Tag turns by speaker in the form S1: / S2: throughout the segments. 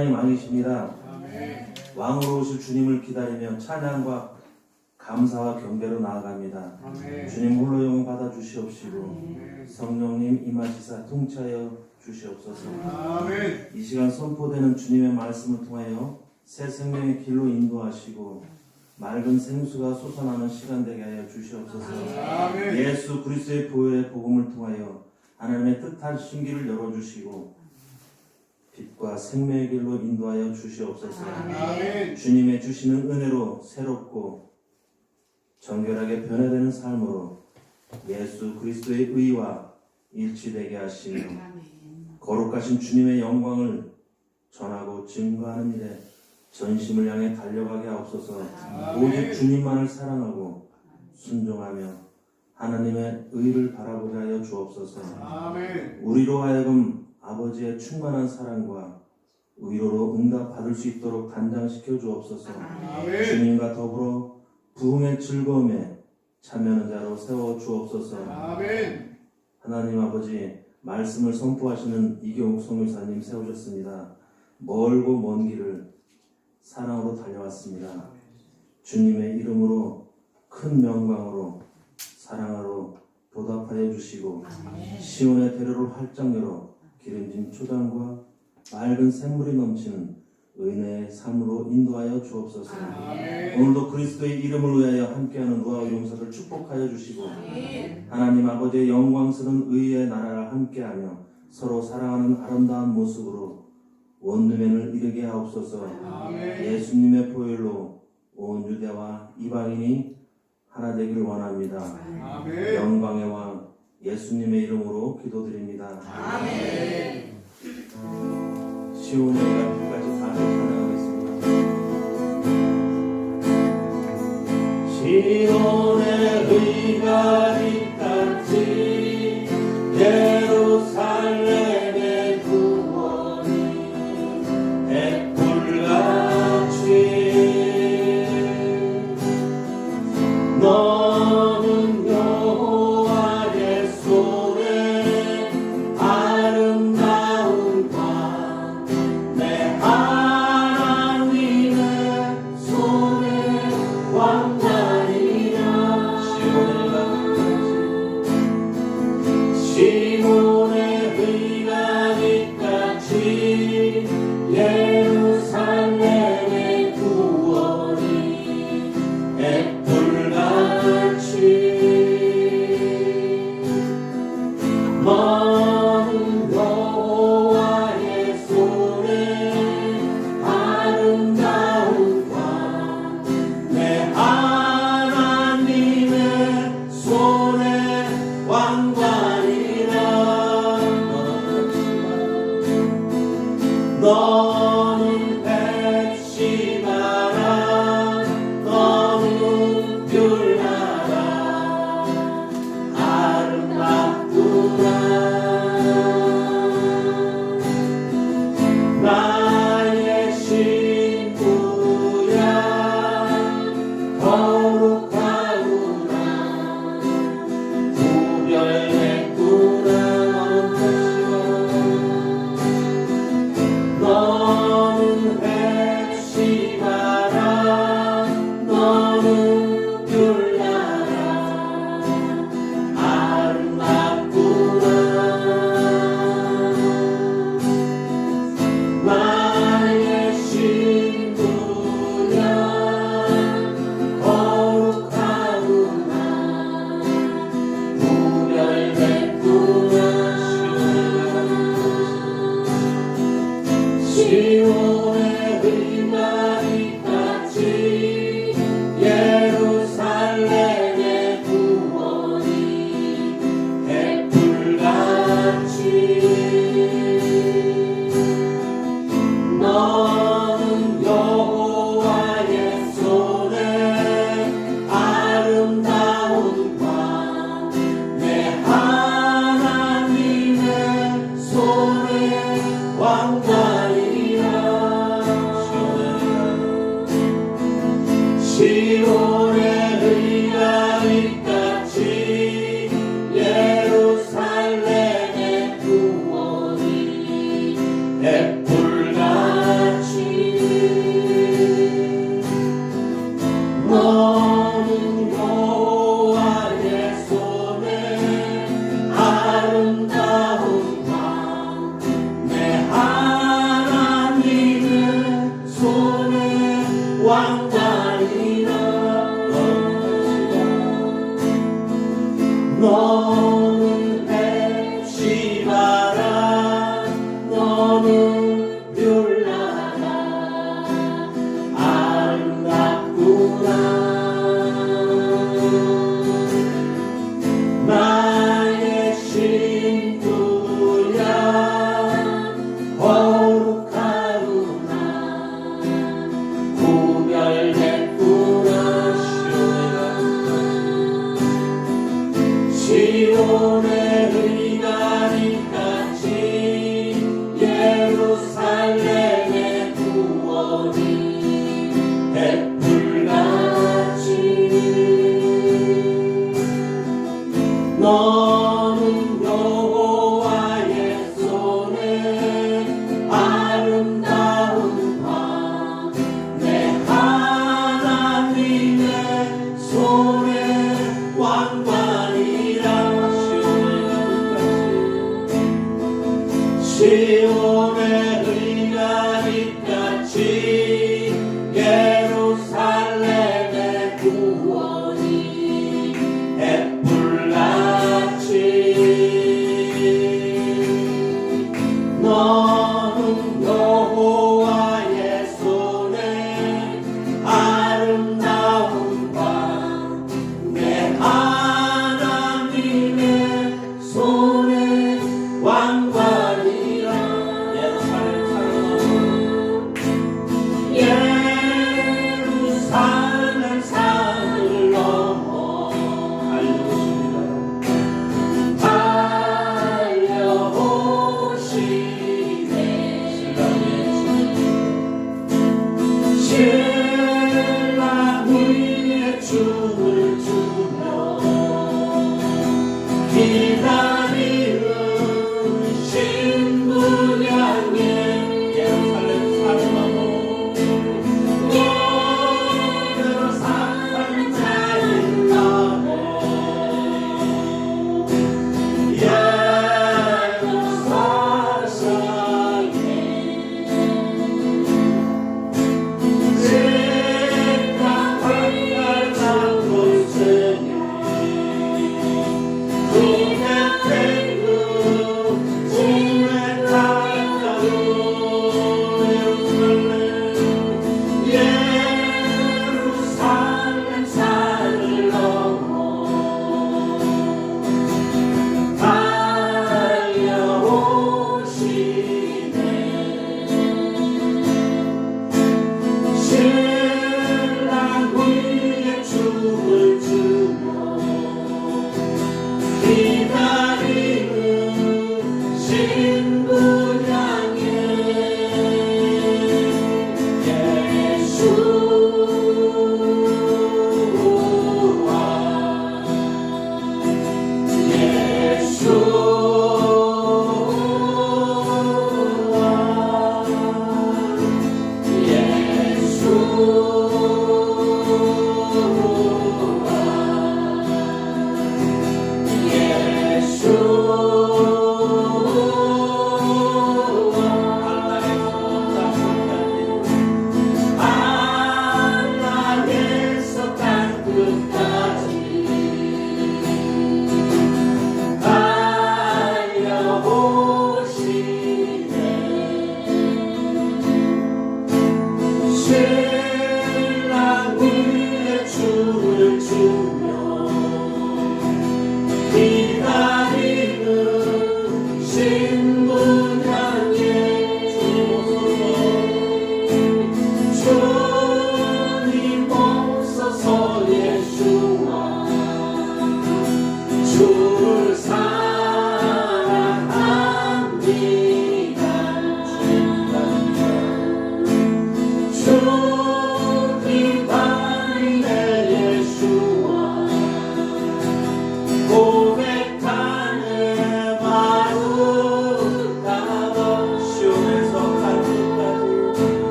S1: 시간이 많으십니다. 왕으로 오실 주님을 기다리며 찬양과 감사와 경배로 나아갑니다. 주님 홀로 영광 받아 주시옵시고 성령님 임하시사 통치하여 주시옵소서. 이 시간 선포되는 주님의 말씀을 통하여 새 생명의 길로 인도하시고 맑은 생수가 솟아나는 시간 되게 하여 주시옵소서. 예수 그리스도의 보혈의 복음을 통하여 하나님의 뜻한 신기를 열어주시고 빛과 생명의 길로 인도하여 주시옵소서. 주님의 주시는 은혜로 새롭고 정결하게 변화되는 삶으로 예수 그리스도의 의와 일치되게 하시며 거룩하신 주님의 영광을 전하고 증거하는 일에 전심을 향해 달려가게 하옵소서. 오직 주님만을 사랑하고 순종하며 하나님의 의를 바라보게 하여 주옵소서. 우리로 하여금 아버지의 충만한 사랑과 위로로 응답받을 수 있도록 단장시켜 주옵소서. 주님과 더불어 부흥의 즐거움에 참여하는 자로 세워 주옵소서. 하나님 아버지, 말씀을 선포하시는 이경욱 성교사님 세우셨습니다. 멀고 먼 길을 사랑으로 달려왔습니다. 주님의 이름으로 큰 영광으로 사랑으로 보답하여 주시고 시온의 대로를 활짝 열어 기름진 초장과 맑은 샘물이 넘치는 은혜의 삶으로 인도하여 주옵소서. 오늘도 그리스도의 이름을 위하여 함께하는 노아와 용사들 축복하여 주시고 하나님 아버지의 영광스러운 의의 나라를 함께하며 서로 사랑하는 아름다운 모습으로 원루멘을 이루게 하옵소서. 예수님의 보혈로 온 유대와 이방인이 하나 되기를 원합니다. 영광의 왕 예수님의 이름으로 기도드립니다. 시온의 앞까지 다 찬양하겠습니다. 시온의 의가 빛같이 예루살렘의 구원이 백불같이 너는 여호와의 손에 아름다운 밤 내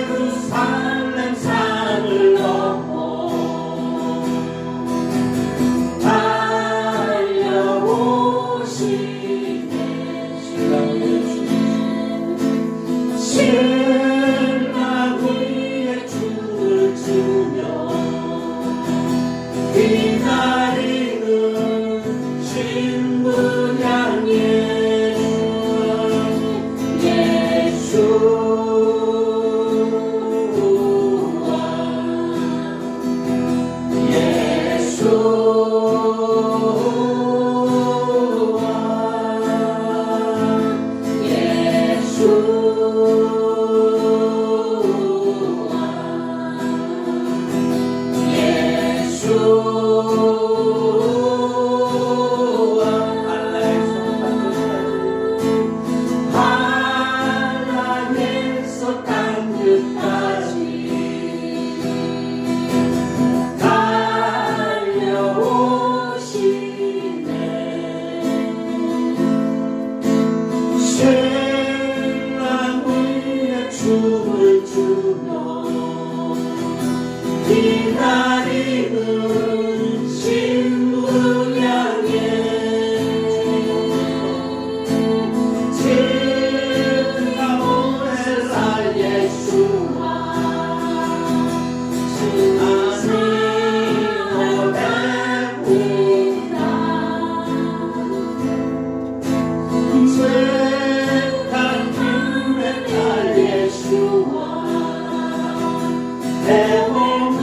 S1: 예루살렘 산을 넘어 달려오시네. 신랑 위에 춤을 추며 기다리는 신부 향해 신랑 위에 춤을 추며 기다리는 신부 향해 지금 오늘날 예수와 주님을 뵙구나. 예수와 내 몸을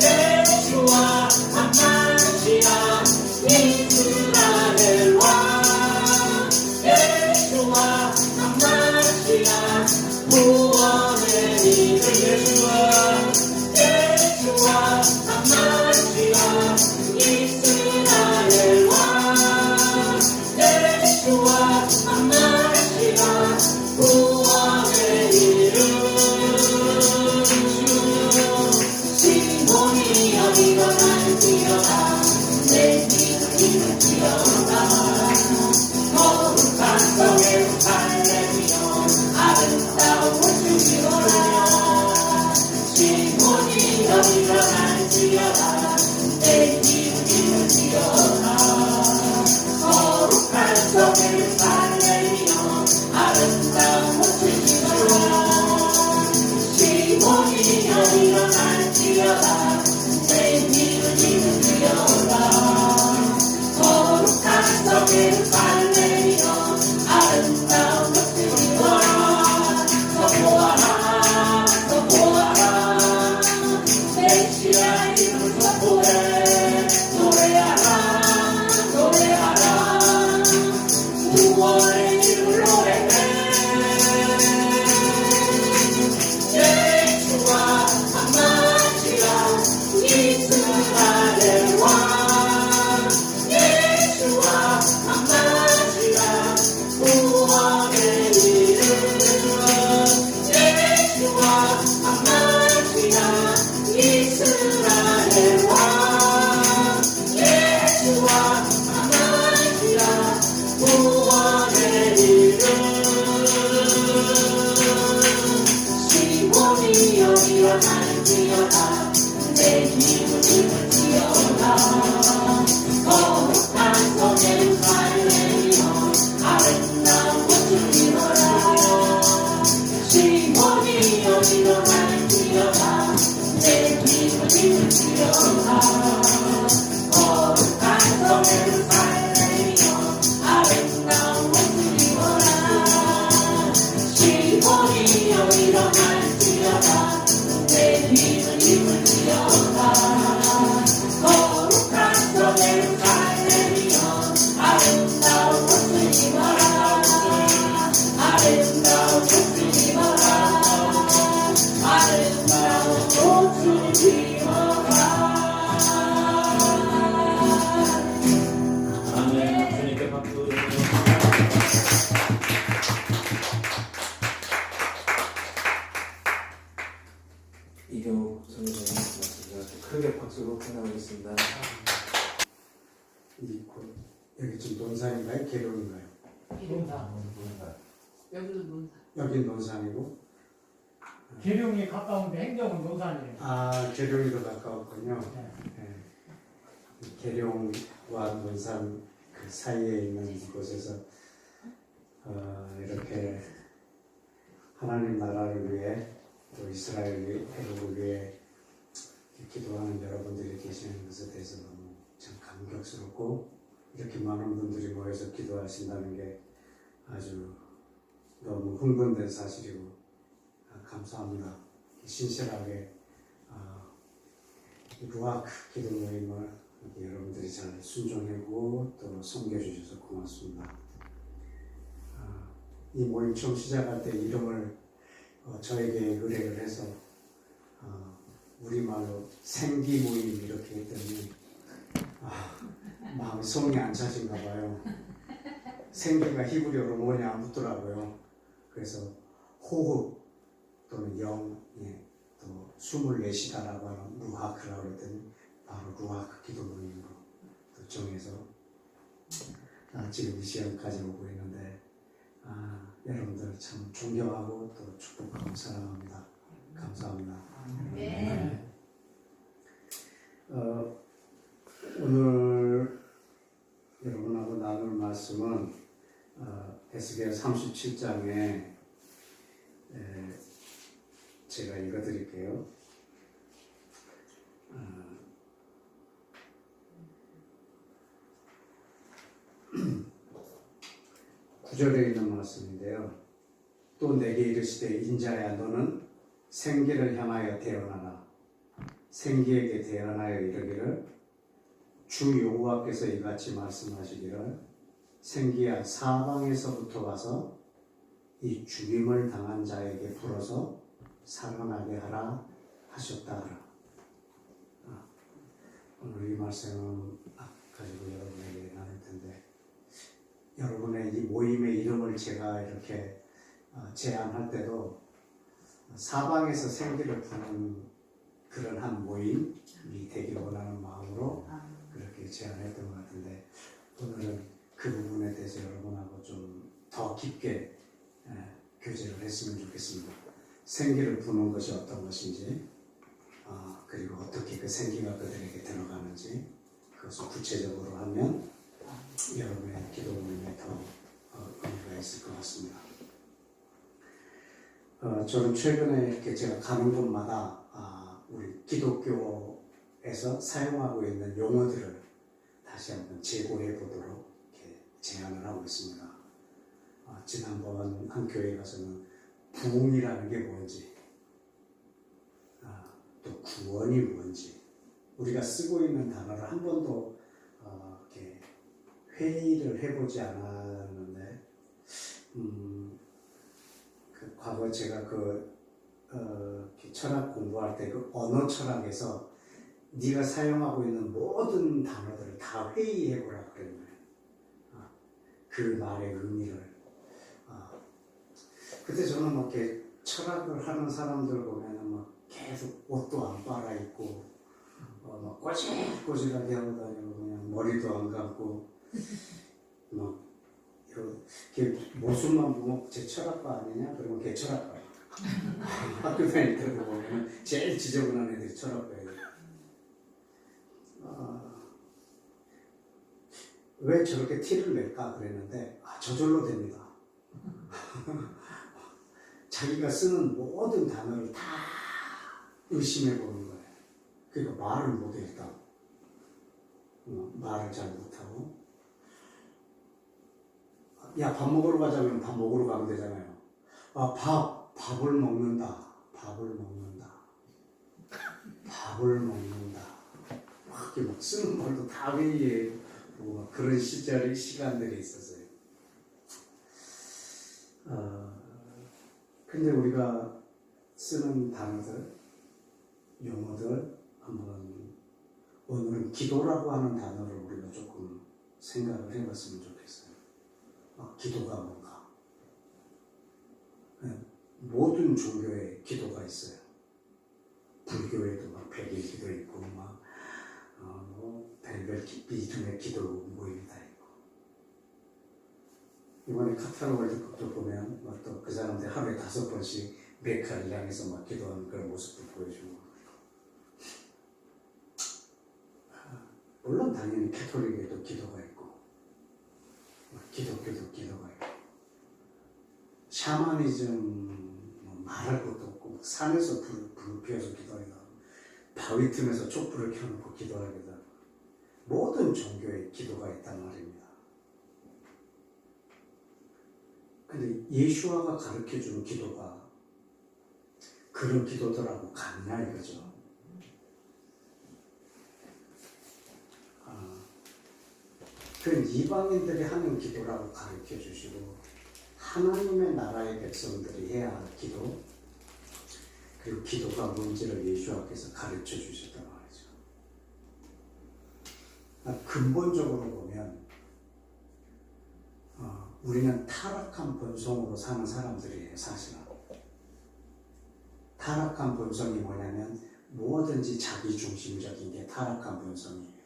S1: 예수와 아마시아 이스라엘 왕 예수와 아마시아 구원의 이름 예수와 아마시아 이스라엘 왕 예수와 아마시아 구원의 이름 시몬이여 일어날지어다 내 믿음을 지어다 거룩한 성에 살려며 아름다운 주시오라 시몬이여 일어날지어다 내 믿음을 지어다 거룩한 성에 살려며 아름다운 주시오라 시몬이여 일어날지어다 내 믿음을 지어다 거룩한 성에 살려며 아름다운 주시오라 더 보아라 더 보아라 메시아 이름을 선포해 노래하라 노래하라 구원의 이름을 노래해 예수와 아마시아 이스라엘 왕 예수와 아마시아 구원의 이름 예수와 아마시아 이스라엘 왕 예수와 아마시아 구원의 이름 시몬이여 일어날지어다 내 믿음을 지어다 거룩한 성에 살려며 아름다운 것을 이뤄라 시몬이여 일어날지어다 내 믿음을 지어다 거룩한 성에 살려며 아름다운 것을 이뤄라 시몬이여 일어날지어다 내 믿음을 지어다 거룩한 성에 살려며 아름다운 것을 입어라 아름다운 것을 입어라 아름다운 것을 입어라
S2: 아멘. 주님께 박수.
S3: 이경욱 선생님 말씀과 크게 박수로 환영하겠습니다.
S4: 여기 지금 논산인가요? 계룡인가요?
S5: 여기도 논산.
S4: 여긴 논산이고,
S6: 계룡이 가까운데 행정은 논산이에요.
S4: 아 계룡이 더 가까웠군요.
S6: 네.
S4: 네. 계룡과 논산 그 사이에 있는 곳에서 이렇게 하나님 나라를 위해 또 이스라엘을 위해 기도하는 여러분들이 계시는 것에 대해서 너무 참 감격스럽고 이렇게 많은 분들이 모여서 기도하신다는 게 아주 너무 흥분된 사실이고 감사합니다. 신실하게 루아크 기도 모임을 여러분들이 잘 순종하고 또 섬겨주셔서 고맙습니다. 이 모임 처음 시작할 때 이름을 저에게 의뢰를 해서 우리말로 생기 모임 이렇게 했더니 마음이 성이 안 차신가 봐요. 생기가 히브리어로 뭐냐 묻더라고요. 그래서 호흡 또는 영, 또 숨을 내쉬다라고 하는 루하크라고 그랬더니 바로 루하크 기도 모임으로 또 정해서 지금 이 시간까지 오고 있는데 여러분들 참 존경하고 또 축복하고 사랑합니다. 감사합니다.
S5: 네.
S4: 오늘 여러분하고 나눌 말씀은 에스겔 37장에 제가 읽어드릴게요. 9절에 있는 말씀인데요. 또 내게 이르시되 인자야 너는 생기를 향하여 태어나라. 생기에게 태어나여 이르기를 주 여호와께서 이같이 말씀하시기를 생기야 사방에서부터 와서 이 죽임을 당한 자에게 불어서 살아나게 하라 하셨다 하라. 오늘 이 말씀을 가지고 여러분에게 나눌 텐데 여러분의 이 모임의 이름을 제가 이렇게 제안할 때도 사방에서 생기를 부는 그런 한 모임이 되길 원하는 마음으로 그렇게 제안했던 것 같은데 오늘은 그 부분에 대해서 여러분하고 좀 더 깊게 교제를 했으면 좋겠습니다. 생기를 부는 것이 어떤 것인지 그리고 어떻게 그 생기가 그들에게 들어가는지 그것을 구체적으로 하면 여러분의 기도 모임에 더 의미가 있을 것 같습니다. 저는 최근에 이렇게 제가 가는 곳마다 우리 기독교에서 사용하고 있는 용어들을 다시 한번 재고해 보도록 이렇게 제안을 하고 있습니다. 지난번 한 교회 가서는 부흥이라는 게 뭔지, 또 구원이 뭔지, 우리가 쓰고 있는 단어를 한 번도 이렇게 회의를 해보지 않았는데, 과거 제가 철학 공부할 때 그 언어 철학에서 네가 사용하고 있는 모든 단어들을 다 회의해보라 그랬는 거예요. 그 말의 의미를. 그때 저는 막 이렇게 철학을 하는 사람들 보면은 막 계속 옷도 안 빨아입고, 막 꼬질꼬질하게 하고 다니고, 그냥 머리도 안 감고, 막, 이렇게 모습만 보면 제 철학과 아니냐? 그러면 걔 철학과야. 학교 다닐 때도 보면 제일 지저분한 애들이 철학과예요. 왜 저렇게 티를 낼까 그랬는데, 저절로 됩니다. 자기가 쓰는 모든 단어를 다 의심해 보는 거예요. 그러니까 말을 못했다. 말을 잘 못하고. 야, 밥 먹으러 가자면 밥 먹으러 가면 되잖아요. 밥을 먹는다. 밥을 먹는다. 밥을 먹는다. 막 이렇게 막 쓰는 말도 다 회의해. 그런 시간들이 있었어요. 근데 우리가 쓰는 단어들, 용어들, 한번 오늘은 기도라고 하는 단어를 우리가 조금 생각을 해봤으면 좋겠어요. 기도가 뭔가? 모든 종교에 기도가 있어요. 불교에도 막 백일 기도 있고, 별별 이름의 기도 모임이 다 있고. 이번에 카타르 월드컵도 보면 또 그 사람들 하루에 5번씩 메카를 향해서 막 기도하는 그런 모습도 보여주고. 물론 당연히 캐톨릭에도 기도가 있고, 기독교도 기도가 있고, 샤머니즘 말할 것도 없고, 산에서 불을 피워서 기도하기도 하고, 바위 틈에서 촛불을 켜놓고 기도하기도 하고, 모든 종교에 기도가 있단 말입니다. 근데 예수와가 가르쳐주는 기도가 그런 기도들하고 같냐 이거죠. 그 이방인들이 하는 기도라고 가르쳐 주시고 하나님의 나라의 백성들이 해야 할 기도, 그리고 기도가 뭔지를 예수와께서 가르쳐 주셨단 말이죠. 근본적으로 보면 우리는 타락한 본성으로 사는 사람들이에요. 사실은 타락한 본성이 뭐냐면 뭐든지 자기중심적인 게 타락한 본성이에요.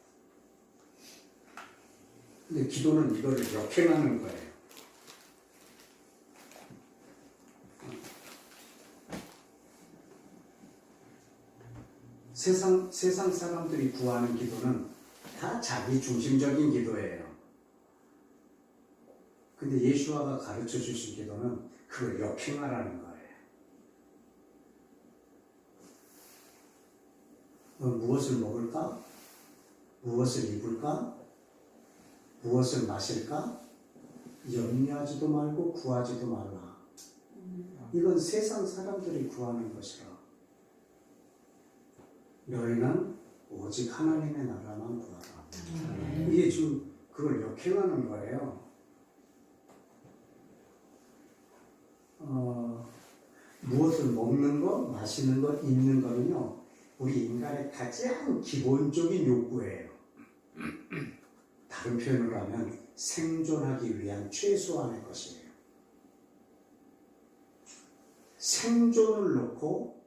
S4: 근데 기도는 이거를 역행하는 거예요. 세상 사람들이 구하는 기도는 다 자기중심적인 기도예요. 근데 예수와가 가르쳐 주신 기도는 그걸 역행하라는 거예요. 무엇을 먹을까? 무엇을 입을까? 무엇을 마실까? 염려하지도 말고 구하지도 말라. 이건 세상 사람들이 구하는 것이라. 너희는 오직 하나님의 나라만 구하라. 이게 지금 그걸 역행하는 거예요. 무엇을 먹는 것, 마시는 것, 입는 거는요, 우리 인간의 가장 기본적인 욕구예요. 다른 표현으로 하면 생존하기 위한 최소한의 것이에요. 생존을 놓고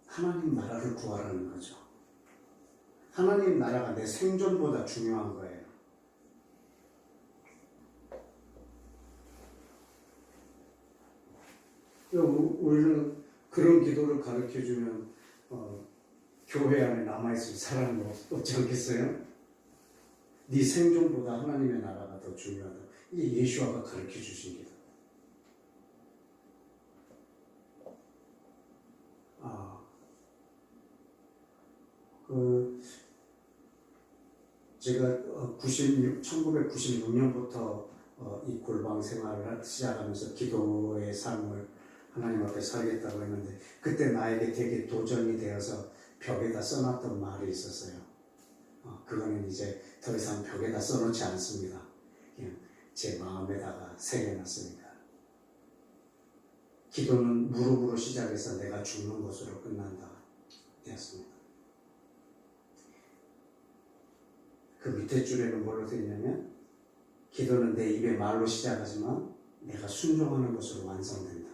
S4: 하나님 나라를 구하라는 거죠. 하나님 나라가 내 생존보다 중요한 거예요. 우리는 그런 기도를 가르쳐주면 교회 안에 남아있을 사람이 없지 않겠어요? 네 생존보다 하나님의 나라가 더 중요하다. 이게 예수와가 가르쳐주신 기도. 제가 1996년부터 이 골방 생활을 시작하면서 기도의 삶을 하나님 앞에 살겠다고 했는데, 그때 나에게 되게 도전이 되어서 벽에다 써놨던 말이 있었어요. 그거는 이제 더 이상 벽에다 써놓지 않습니다. 그냥 제 마음에다가 새겨놨으니까. 기도는 무릎으로 시작해서 내가 죽는 것으로 끝난다 되었습니다. 그 밑에 줄에는 뭘로 되어 있냐면, 기도는 내 입의 말로 시작하지만 내가 순종하는 것으로 완성된다.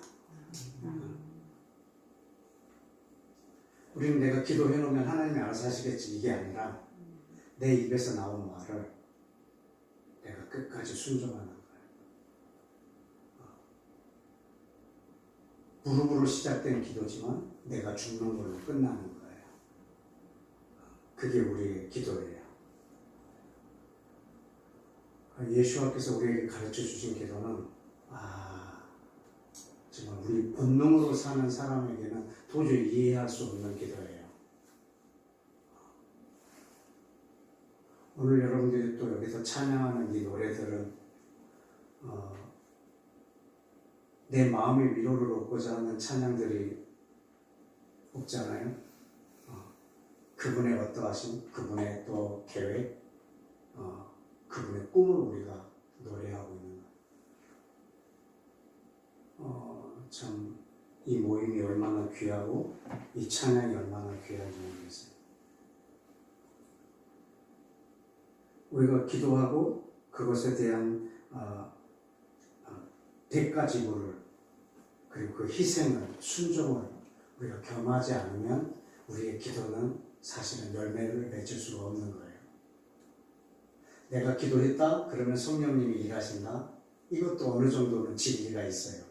S4: 우리는 내가 기도해놓으면 하나님이 알아서 하시겠지, 이게 아니라 내 입에서 나온 말을 내가 끝까지 순종하는 거예요. 무릎으로 시작된 기도지만 내가 죽는 걸로 끝나는 거예요. 그게 우리의 기도예요. 예수님께서 우리에게 가르쳐 주신 기도는 정말 우리 본능으로 사는 사람에게는 도저히 이해할 수 없는 기도예요. 오늘 여러분들이 또 여기서 찬양하는 이 노래들은 내 마음의 위로를 얻고자 하는 찬양들이 없잖아요. 그분의 어떠하심, 그분의 또 계획, 그분의 꿈을 우리가 노래하고 있는 거예요. 참 이 모임이 얼마나 귀하고 이 찬양이 얼마나 귀한지 모르겠어요. 우리가 기도하고 그것에 대한 대가 지불을, 그리고 그 희생을, 순종을 우리가 겸하지 않으면 우리의 기도는 사실은 열매를 맺을 수가 없는 거예요. 내가 기도했다? 그러면 성령님이 일하신다? 이것도 어느 정도는 진리가 있어요.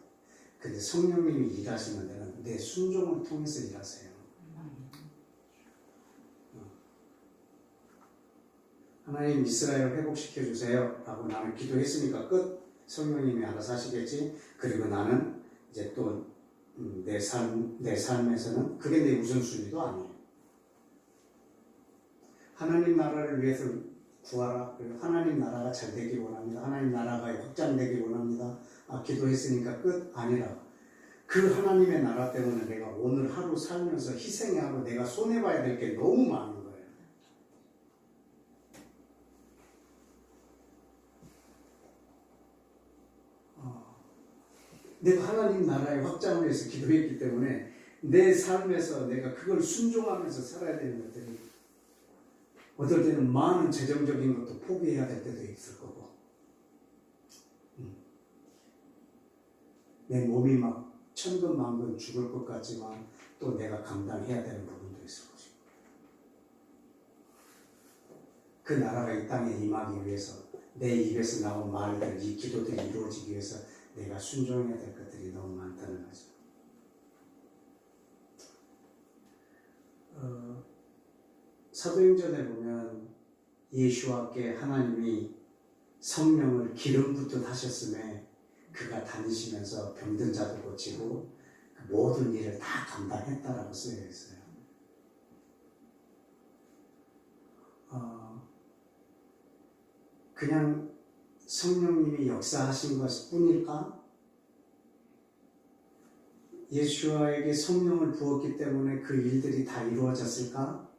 S4: 근데 성령님이 일하시는 데는 내 순종을 통해서 일하세요. 하나님, 이스라엘 회복시켜 주세요 라고 나는 기도했으니까 끝. 성령님이 알아서 하시겠지. 그리고 나는 이제 또 내 삶에서는 그게 내 우선순위도 아니에요. 하나님 나라를 위해서 구하라. 그리고 하나님 나라가 잘 되기 원합니다. 하나님 나라가 확장되기 원합니다. 기도했으니까 끝. 아니라 그 하나님의 나라 때문에 내가 오늘 하루 살면서 희생해야 하고 내가 손해봐야 될 게 너무 많은 거예요. 내가 하나님 나라의 확장을 위해서 기도했기 때문에 내 삶에서 내가 그걸 순종하면서 살아야 되는 것들이, 어떨 때는 많은 재정적인 것도 포기해야 될 때도 있을 거고, 내 몸이 막 천근만근 죽을 것 같지만 또 내가 감당해야 되는 부분도 있을 것이고, 그 나라가 이 땅에 임하기 위해서 내 입에서 나온 말들, 이 기도들이 이루어지기 위해서 내가 순종해야 될 것들이 너무 많다는 거죠. 사도행전에 보면 예수와 함께 하나님이 성령을 기름 붓듯 하셨음에 그가 다니시면서 병든 자도 고치고 모든 일을 다 감당했다라고 쓰여 있어요. 그냥 성령님이 역사하신 것 뿐일까? 예수와에게 성령을 부었기 때문에 그 일들이 다 이루어졌을까?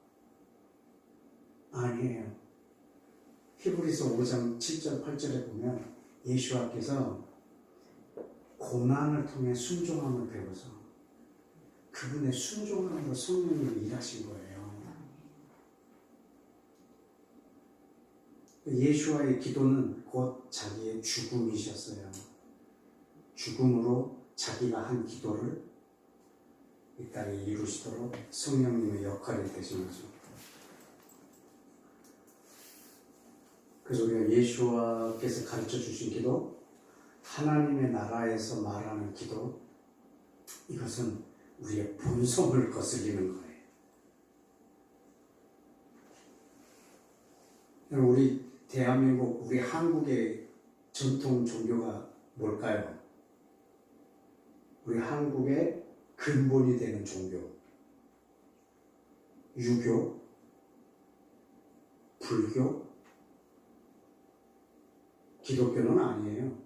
S4: 아니에요. 히브리서 5장 7절 8절에 보면 예수와께서 고난을 통해 순종함을 배워서 그분의 순종함으로 성령님이 일하신 거예요. 예수와의 기도는 곧 자기의 죽음이셨어요. 죽음으로 자기가 한 기도를 이 땅에 이루시도록 성령님의 역할이 되신 거죠. 그래서 우리가 예수와께서 가르쳐 주신 기도, 하나님의 나라에서 말하는 기도, 이것은 우리의 본성을 거슬리는 거예요. 우리 대한민국, 우리 한국의 전통 종교가 뭘까요? 우리 한국의 근본이 되는 종교. 유교, 불교, 기독교는 아니에요.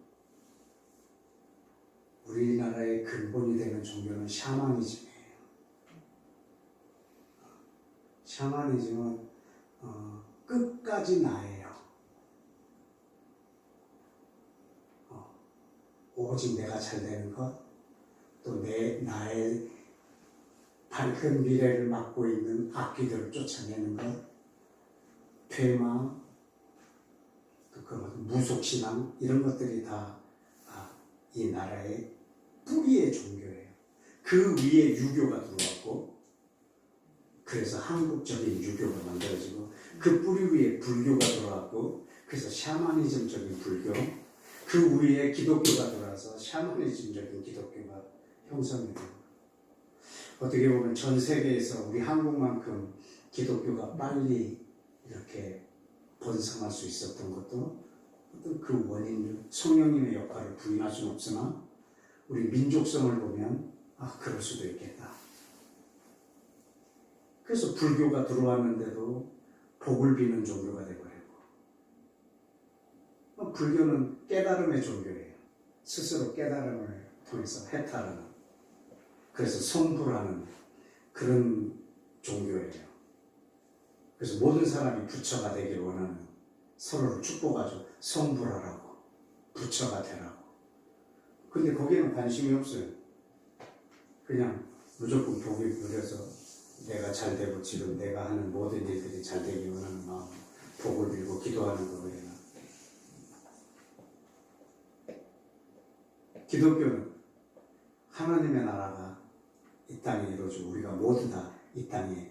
S4: 우리나라의 근본이 되는 종교는 샤머니즘이에요. 샤머니즘은 끝까지 나예요. 오직 내가 잘 되는 것, 또 나의 밝은 미래를 맡고 있는 악기들을 쫓아내는 것, 퇴마, 또 그 무속신앙, 이런 것들이 다 이 나라의 뿌리의 종교예요. 그 위에 유교가 들어왔고, 그래서 한국적인 유교가 만들어지고, 그 뿌리 위에 불교가 들어왔고, 그래서 샤머니즘적인 불교, 그 위에 기독교가 들어와서 샤머니즘적인 기독교가 형성이 되고, 어떻게 보면 전 세계에서 우리 한국만큼 기독교가 빨리 이렇게 번성할 수 있었던 것도 어떤 그 원인, 성령님의 역할을 부인할 수는 없으나 우리 민족성을 보면 그럴 수도 있겠다. 그래서 불교가 들어왔는데도 복을 비는 종교가 되버리고, 불교는 깨달음의 종교예요. 스스로 깨달음을 통해서 해탈하는, 그래서 성불하는 그런 종교예요. 그래서 모든 사람이 부처가 되길 원하는, 서로를 축복하죠. 성불하라고, 부처가 되라고. 근데 거기에는 관심이 없어요. 그냥 무조건 복이 누려서 내가 잘 되고 지금 내가 하는 모든 일들이 잘 되길 원하는 마음, 복을 빌고 기도하는 거예요. 기독교는 하나님의 나라가 이 땅에 이루어지고 우리가 모두 다 이 땅에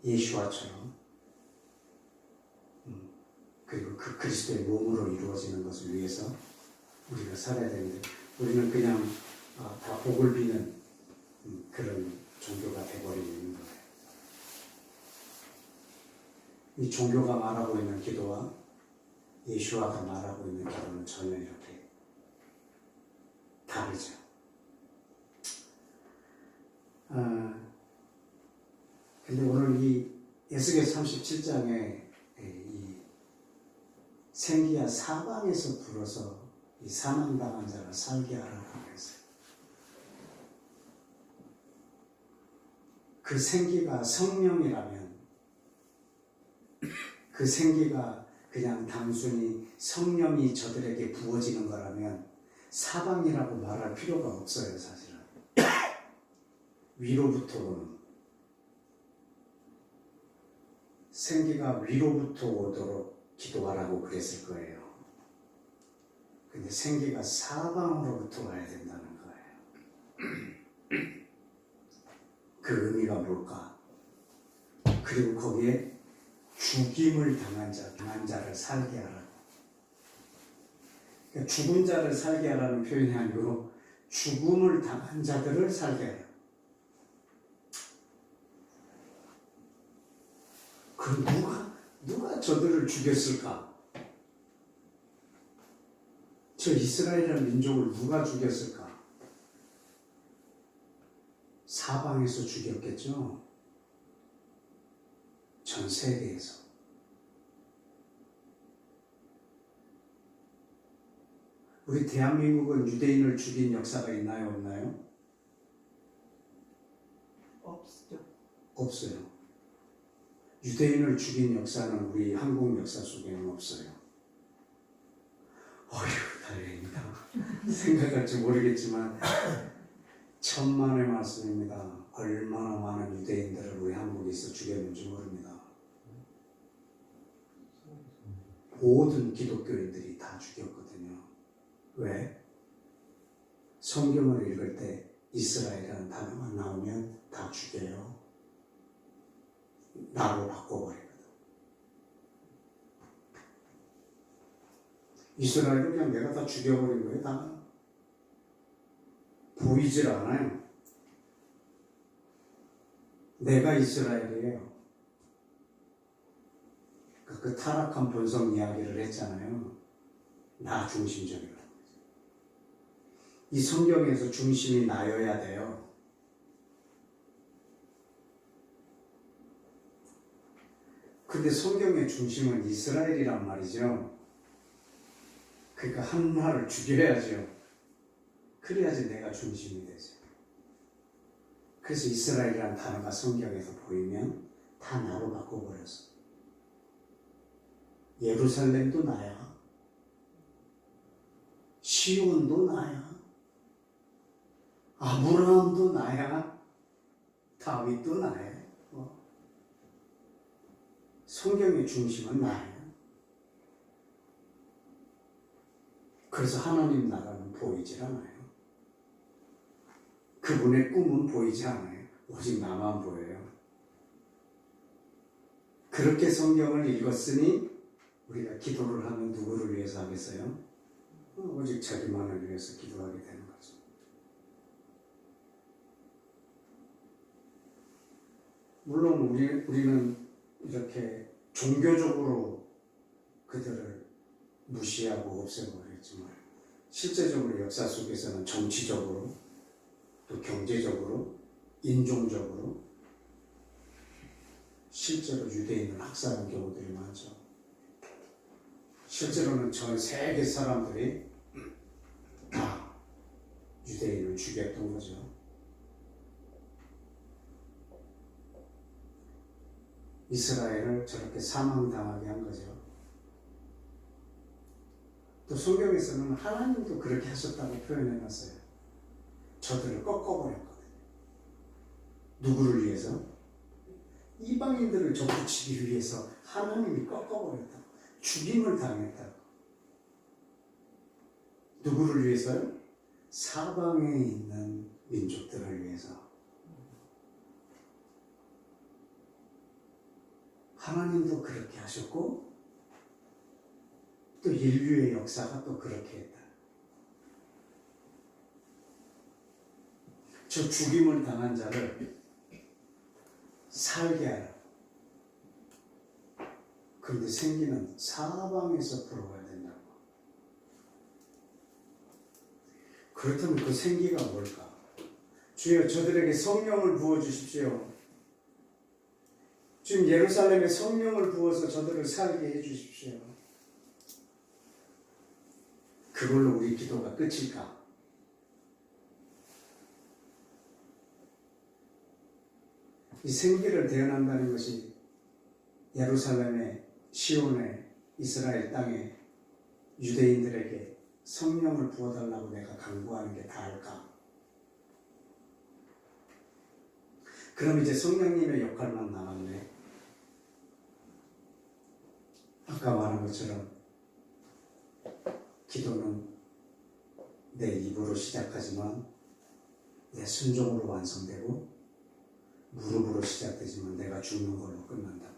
S4: 예수와처럼 그리고 그 그리스도의 몸으로 이루어지는 것을 위해서 우리가 살아야 되는데, 우리는 그냥 다 복을 비는 그런 종교가 되어버리고 있는 거예요. 이 종교가 말하고 있는 기도와 예수와가 말하고 있는 기도는 전혀 이렇게 다르죠. 근데 오늘 이 에스겔 37장에 이 생기야 사방에서 불어서 이 사망당한 자를 살게 하라고 했어요. 그 생기가 성령이라면, 그 생기가 그냥 단순히 성령이 저들에게 부어지는 거라면 사방이라고 말할 필요가 없어요, 사실은. 위로부터 오는, 생기가 위로부터 오도록 기도하라고 그랬을 거예요. 근데 생기가 사방으로부터 와야 된다는 거예요. 그 의미가 뭘까? 그리고 거기에 죽임을 당한 자를 살게 하라고. 그러니까 죽은 자를 살게 하라는 표현이 아니고 죽음을 당한 자들을 살게 하라. 그 누가 저들을 죽였을까? 저 이스라엘이라는 민족을 누가 죽였을까? 사방에서 죽였겠죠? 전 세계에서. 우리 대한민국은 유대인을 죽인 역사가 있나요, 없나요? 없어요. 유대인을 죽인 역사는 우리 한국 역사 속에는 없어요. 어휴, 다행입니다. 생각할지 모르겠지만 천만의 말씀입니다. 얼마나 많은 유대인들을 우리 한국에서 죽였는지 모릅니다. 모든 기독교인들이 다 죽였거든요. 왜? 성경을 읽을 때 이스라엘이라는 단어가 나오면 다 죽여요. 나로 바꿔버리거든. 이스라엘을 그냥 내가 다 죽여버린 거예요. 다 보이질 않아요. 내가 이스라엘이에요. 그 타락한 본성 이야기를 했잖아요. 나 중심적이라는 거죠. 이 성경에서 중심이 나여야 돼요. 근데 성경의 중심은 이스라엘이란 말이죠. 그러니까 하나를 죽여야죠. 그래야지 내가 중심이 되죠. 그래서 이스라엘이라는 단어가 성경에서 보이면 다 나로 바꿔버렸어. 예루살렘도 나야. 시온도 나야. 아브라함도 나야. 다윗도 나야. 성경의 중심은 나예요. 그래서 하나님 나라는 보이질 않아요. 그분의 꿈은 보이지 않아요. 오직 나만 보여요. 그렇게 성경을 읽었으니 우리가 기도를 하면 누구를 위해서 하겠어요? 오직 자기만을 위해서 기도하게 되는 거죠. 물론 우리는 이렇게 종교적으로 그들을 무시하고 없애버렸지만 실제적으로 역사 속에서는 정치적으로 또 경제적으로 인종적으로 실제로 유대인을 학살한 경우들이 많죠. 실제로는 전 세계 사람들이 다 유대인을 죽였던 거죠. 이스라엘을 저렇게 사망당하게 한 거죠. 또 성경에서는 하나님도 그렇게 하셨다고 표현해놨어요. 저들을 꺾어버렸거든요. 누구를 위해서? 이방인들을 접붙이기 위해서 하나님이 꺾어버렸다고. 죽임을 당했다고. 누구를 위해서요? 사방에 있는 민족들을 위해서. 하나님도 그렇게 하셨고 또 인류의 역사가 또 그렇게 했다. 저 죽임을 당한 자를 살게 하라. 그런데 생기는 사방에서 불어와야 된다고. 그렇다면 그 생기가 뭘까? 주여 저들에게 성령을 부어주십시오. 지금 예루살렘에 성령을 부어서 저들을 살게 해주십시오. 그걸로 우리 기도가 끝일까? 이 생기를 대언한다는 것이 예루살렘의 시온의 이스라엘 땅에 유대인들에게 성령을 부어달라고 내가 강구하는 게 다할까? 그럼 이제 성령님의 역할만 남았네. 아까 말한 것처럼 기도는 내 입으로 시작하지만 내 순종으로 완성되고 무릎으로 시작되지만 내가 죽는 걸로 끝난다.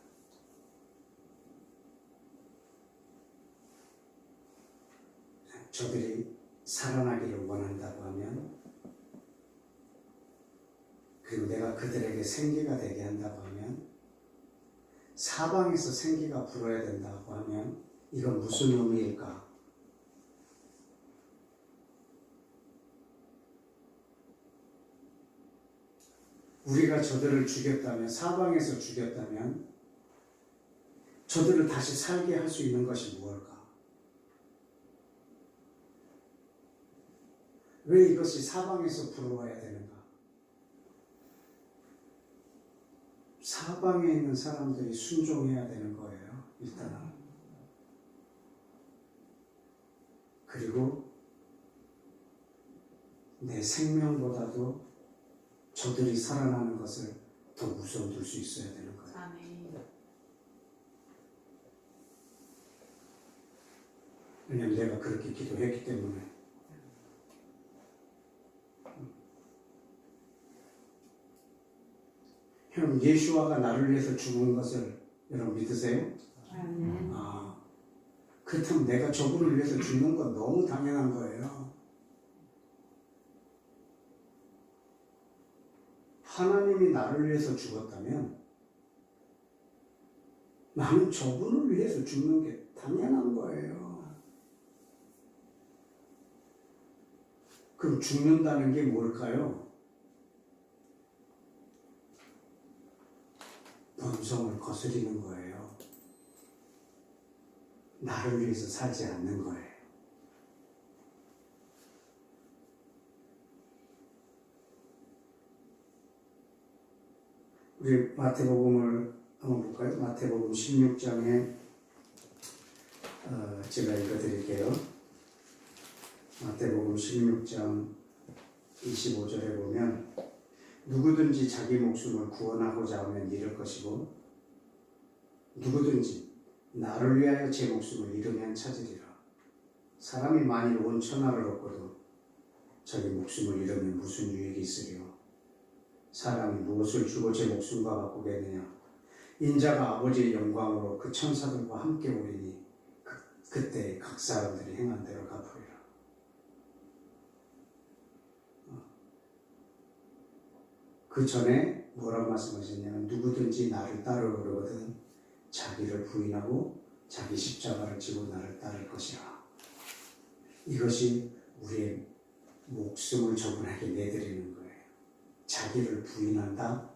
S4: 저들이 살아나기를 원한다고 하면 그리고 내가 그들에게 생기가 되게 한다고 하면 사방에서 생기가 불어야 된다고 하면 이건 무슨 의미일까? 우리가 저들을 죽였다면 사방에서 죽였다면 저들을 다시 살게 할 수 있는 것이 무엇일까? 왜 이것이 사방에서 불어와야 되는가? 사방에 있는 사람들이 순종해야 되는 거예요. 일단은. 그리고 내 생명보다도 저들이 살아나는 것을 더 우선 둘 수 있어야 되는 거예요.
S5: 아멘.
S4: 왜냐면 내가 그렇게 기도했기 때문에. 형, 예수와가 나를 위해서 죽은 것을 여러분 믿으세요?
S5: 아멘.
S4: 그렇다면 내가 저분을 위해서 죽는 건 너무 당연한 거예요. 하나님이 나를 위해서 죽었다면 나는 저분을 위해서 죽는 게 당연한 거예요. 그럼 죽는다는 게 뭘까요? 본성을 거스리는 거예요. 나를 위해서 살지 않는 거예요. 우리 마태복음을 한번 볼까요? 마태복음 16장에 제가 읽어드릴게요. 마태복음 16장 25절에 보면 누구든지 자기 목숨을 구원하고자 하면 잃을 것이고 누구든지 나를 위하여 제 목숨을 잃으면 찾으리라. 사람이 만일 온 천하를 얻고도 자기 목숨을 잃으면 무슨 유익이 있으리요? 사람이 무엇을 주고 제 목숨과 바꾸겠느냐? 인자가 아버지의 영광으로 그 천사들과 함께 오리니 그때 각 사람들이 행한 대로 갚으리라. 그 전에 뭐라고 말씀하셨냐면 누구든지 나를 따르려거든 자기를 부인하고 자기 십자가를 지고 나를 따를 것이라. 이것이 우리의 목숨을 저분에게 내드리는 거예요. 자기를 부인한다.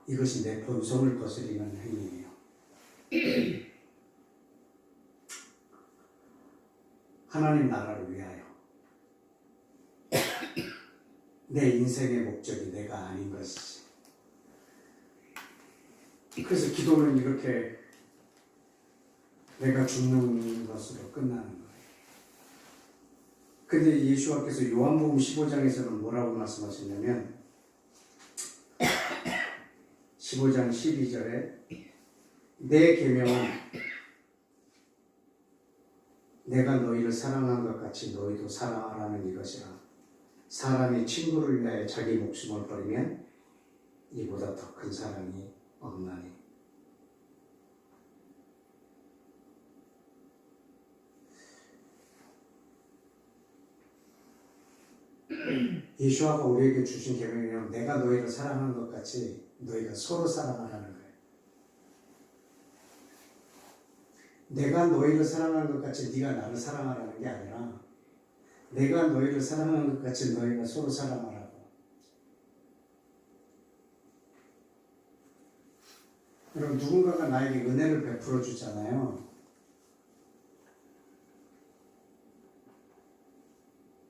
S4: 이것이 내 본성을 거스리는 행위예요. 하나님 나라를 위하여 내 인생의 목적이 내가 아닌 것이지. 그래서 기도는 이렇게 내가 죽는 것으로 끝나는 거예요. 근데 예수와께서 요한복음 15장에서는 뭐라고 말씀하셨냐면 15장 12절에 내 계명은 내가 너희를 사랑한 것 같이 너희도 사랑하라는 이것이라. 사람이 친구를 위하여 자기 목숨을 버리면 이보다 더 큰 사랑이 없나니. 예수와가 우리에게 주신 계명은 내가 너희를 사랑한 것 같이 너희가 서로 사랑하라는 거예요. 내가 너희를 사랑한 것 같이 네가 나를 사랑하라는 게 아니라 내가 너희를 사랑하는 것 같이 너희가 서로 사랑하라고. 여러분 누군가가 나에게 은혜를 베풀어 주잖아요.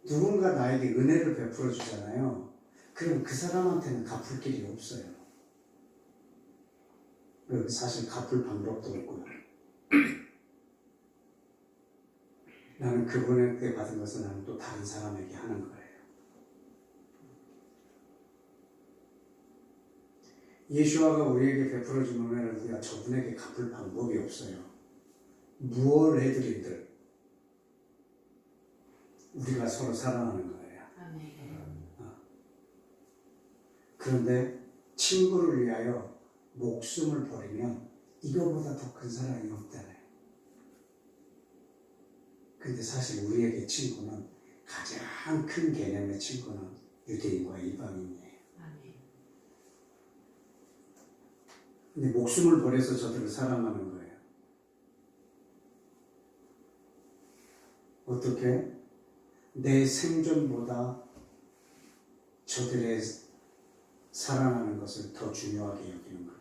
S4: 누군가 나에게 은혜를 베풀어 주잖아요. 그럼 그 사람한테는 갚을 길이 없어요. 사실 갚을 방법도 없고요. 나는 그분에게 받은 것을 나는 또 다른 사람에게 하는 거예요. 예수와가 우리에게 베풀어 준 은혜를 우리가 저분에게 갚을 방법이 없어요. 무엇을 해드린들 우리가 서로 사랑하는 거예요.
S5: 아멘.
S4: 그런데 친구를 위하여 목숨을 버리면 이거보다 더 큰 사랑이 없다네. 근데 사실 우리에게 친구는 가장 큰 개념의 친구는 유대인과 이방인이에요.
S5: 아멘.
S4: 근데 목숨을 버려서 저들을 사랑하는 거예요. 어떻게? 내 생존보다 저들의 사랑하는 것을 더 중요하게 여기는 거예요.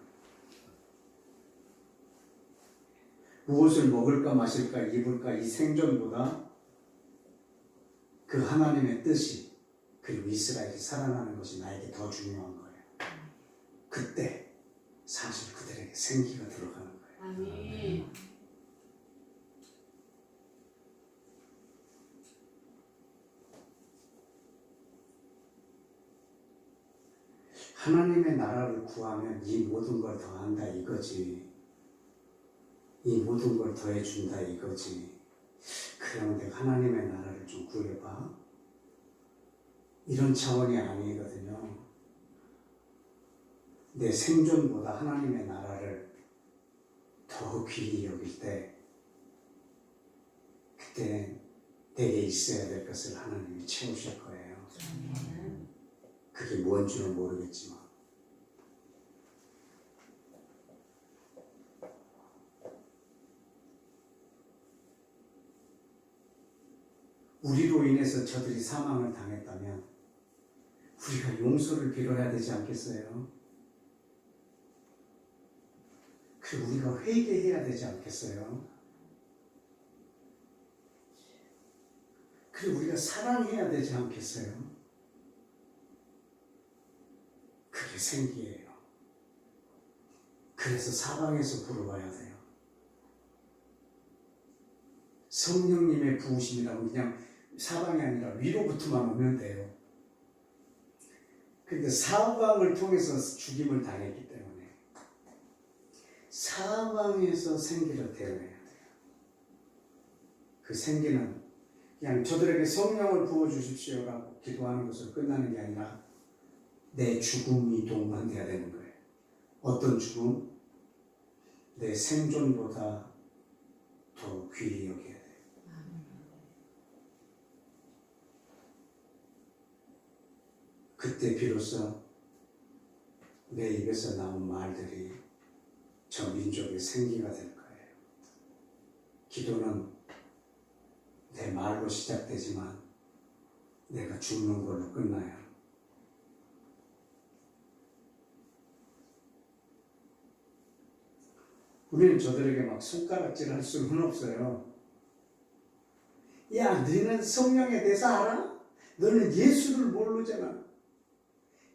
S4: 무엇을 먹을까 마실까 입을까 이 생존보다 그 하나님의 뜻이 그리고 이스라엘이 살아나는 것이 나에게 더 중요한 거예요. 그때 사실 그들에게 생기가 들어가는 거예요.
S5: 아멘.
S4: 하나님의 나라를 구하면 이 모든 걸 더한다 이거지. 이 모든 걸 더해준다 이거지. 그럼 내가 하나님의 나라를 좀 구해봐. 이런 차원이 아니거든요. 내 생존보다 하나님의 나라를 더 귀히 여길 때 그때 내게 있어야 될 것을 하나님이 채우실 거예요. 그게 뭔지는 모르겠지만 우리로 인해서 저들이 사망을 당했다면 우리가 용서를 빌어야 되지 않겠어요? 그리고 우리가 회개해야 되지 않겠어요? 그리고 우리가 사랑해야 되지 않겠어요? 그게 생기예요. 그래서 사방에서 불어와야 돼요. 성령님의 부으심이라고 그냥 사방이 아니라 위로부터만 오면 돼요. 근데 사방을 통해서 죽임을 당했기 때문에 사방에서 생기를 대어내야 돼요. 그 생기는 그냥 저들에게 성령을 부어주십시오라고 기도하는 것으로 끝나는 게 아니라 내 죽음이 동반돼야 되는 거예요. 어떤 죽음? 내 생존보다 더 귀히 여겨야 돼요. 그때 비로소 내 입에서 나온 말들이 저 민족의 생기가 될 거예요. 기도는 내 말로 시작되지만 내가 죽는 걸로 끝나요. 우리는 저들에게 막 손가락질 할 수는 없어요. 야, 너는 성령에 대해서 알아? 너는 예수를 모르잖아.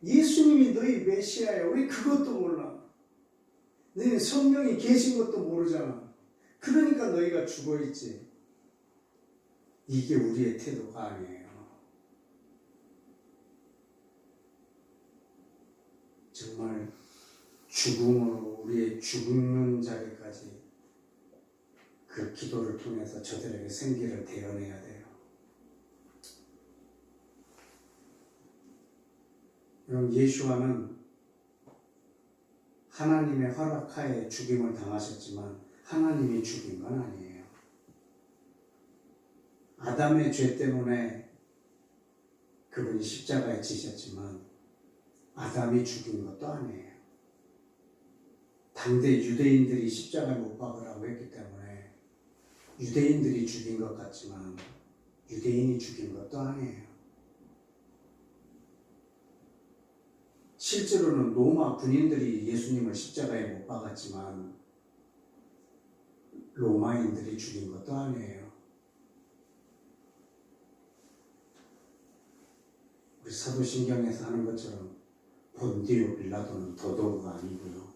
S4: 예수님이 너희 메시아야. 왜 그것도 몰라? 너희는 성령이 계신 것도 모르잖아. 그러니까 너희가 죽어있지. 이게 우리의 태도가 아니에요. 정말 죽음으로 우리의 죽는 자리까지 그 기도를 통해서 저들에게 생기를 대어내야 돼요. 여러분, 예수와는 하나님의 허락하에 죽임을 당하셨지만 하나님이 죽인 건 아니에요. 아담의 죄 때문에 그분이 십자가에 지셨지만 아담이 죽인 것도 아니에요. 당대 유대인들이 십자가에 못 박으라고 했기 때문에 유대인들이 죽인 것 같지만 유대인이 죽인 것도 아니에요. 실제로는 로마 군인들이 예수님을 십자가에 못 박았지만 로마인들이 죽인 것도 아니에요. 우리 사도신경에서 하는 것처럼 본디오 빌라도는 더더우가 아니고요.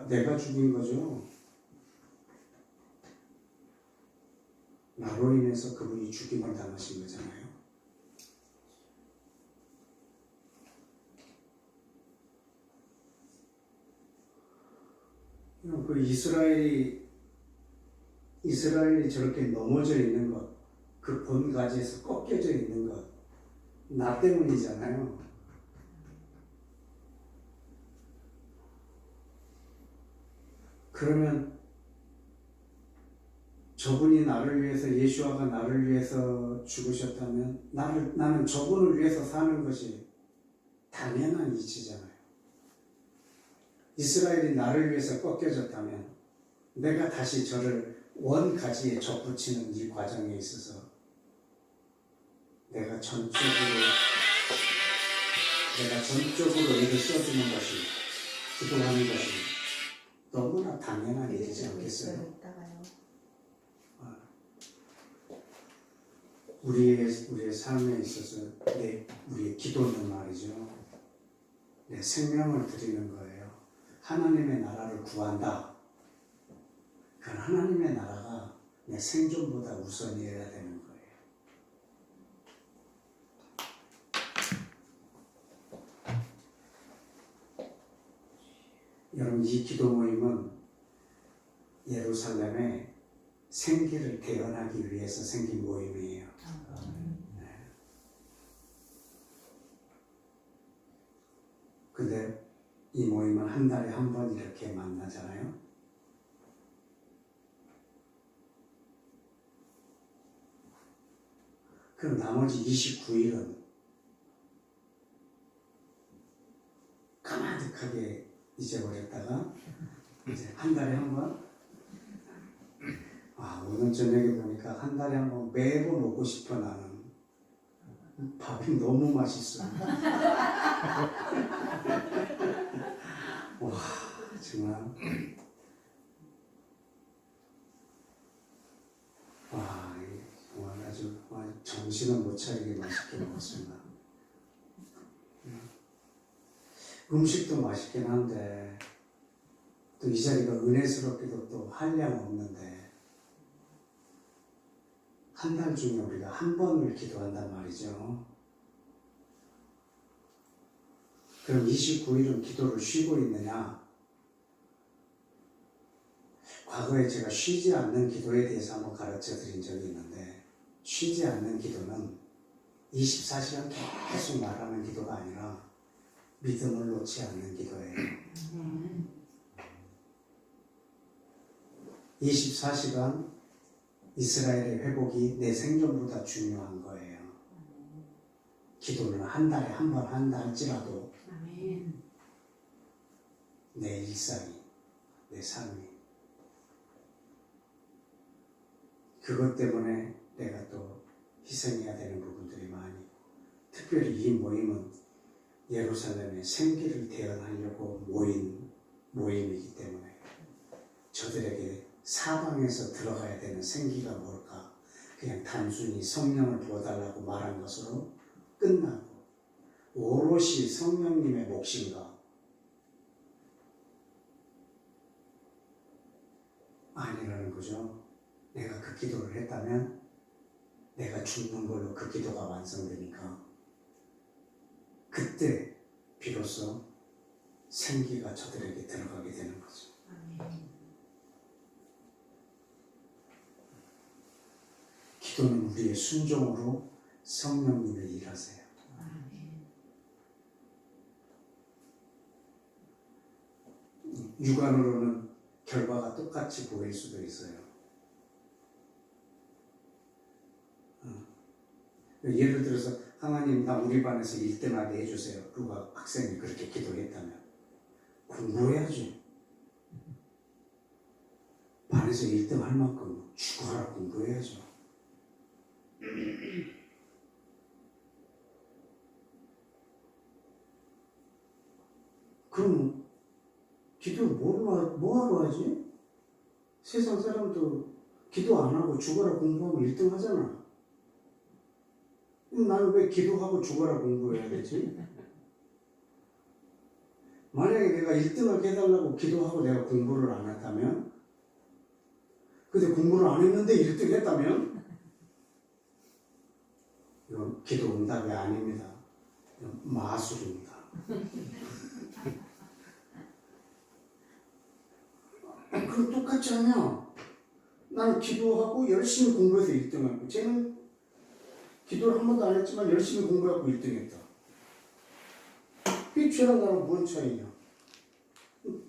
S4: 내가 죽인 거죠. 나로 인해서 그분이 죽임을 당하신 거잖아요. 그 이스라엘이 저렇게 넘어져 있는 것, 그 본가지에서 꺾여져 있는 것, 나 때문이잖아요. 그러면 저분이 나를 위해서, 예수와가 나를 위해서 죽으셨다면 나는 저분을 위해서 사는 것이 당연한 이치잖아요. 이스라엘이 나를 위해서 꺾여졌다면 내가 다시 저를 원가지에 접붙이는 이 과정에 있어서 내가 전적으로 애를 써주는 것이, 기도하는 것이 너무나 당연한 일이지 않겠어요? 우리의 삶에 있어서 우리의 기도는 말이죠. 내 생명을 드리는 거예요. 하나님의 나라를 구한다. 그건 하나님의 나라가 내 생존보다 우선이어야 되는 거예요. 여러분, 이 기도 모임은 예루살렘에 생기를 대언하기 위해서 생긴 모임이에요. 근데 이 모임은 한 달에 한 번 이렇게 만나잖아요. 그럼 나머지 29일은 까마득하게 잊어버렸다가 이제 한 달에 한 번, 오늘 저녁에 보니까 한 달에 한 번 매번 오고 싶어. 나는 밥이 너무 맛있어. 와, 정말 정말 아주 정신을 못 차리게 맛있게 먹었습니다. 음식도 맛있긴 한데 또 이 자리가 은혜스럽게도 또 한량 없는데 한 달 중에 우리가 한 번을 기도한단 말이죠. 그럼 29일은 기도를 쉬고 있느냐? 과거에 제가 쉬지 않는 기도에 대해서 한번 가르쳐 드린 적이 있는데, 쉬지 않는 기도는 24시간 계속 말하는 기도가 아니라 믿음을 놓지 않는 기도예요. 24시간 이스라엘의 회복이 내 생존보다 중요한 거예요. 기도는 한 달에 한 번 한다 할지라도 내 일상이, 내 삶이, 그것 때문에 내가 또 희생해야 되는 부분들이 많이, 특별히 이 모임은 예루살렘의 생기를 대언하려고 모인 모임이기 때문에 저들에게 사방에서 들어가야 되는 생기가 뭘까? 그냥 단순히 성령을 부어달라고 말한 것으로 끝나고 오롯이 성령님의 몫인가? 아니라는 거죠. 내가 그 기도를 했다면 내가 죽는 걸로 그 기도가 완성되니까 그때 비로소 생기가 저들에게 들어가게 되는 거죠. 기도는 우리의 순종으로 성령님이 일하세요. 육안으로는 결과가 똑같이 보일 수도 있어요. 예를 들어서 하나님, 나 우리 반에서 1등하게 해주세요. 누가 학생이 그렇게 기도했다면 공부해야지. 반에서 1등 할 만큼 죽어라 공부해야죠. 그럼 기도를 뭐하러 하지? 세상 사람도 기도 안 하고 죽어라 공부하면 1등 하잖아. 나는 왜 기도하고 죽어라 공부해야 되지? 만약에 내가 1등을 해달라고 기도하고 내가 공부를 안 했다면, 근데 공부를 안 했는데 1등 했다면, 이건 기도 응답이 아닙니다. 이건 마술입니다. 그럼 똑같지 않냐? 나는 기도하고 열심히 공부해서 1등하고, 쟤는 기도를 한 번도 안 했지만 열심히 공부하고 1등했다. 이 쟤랑 나랑 뭔 차이냐?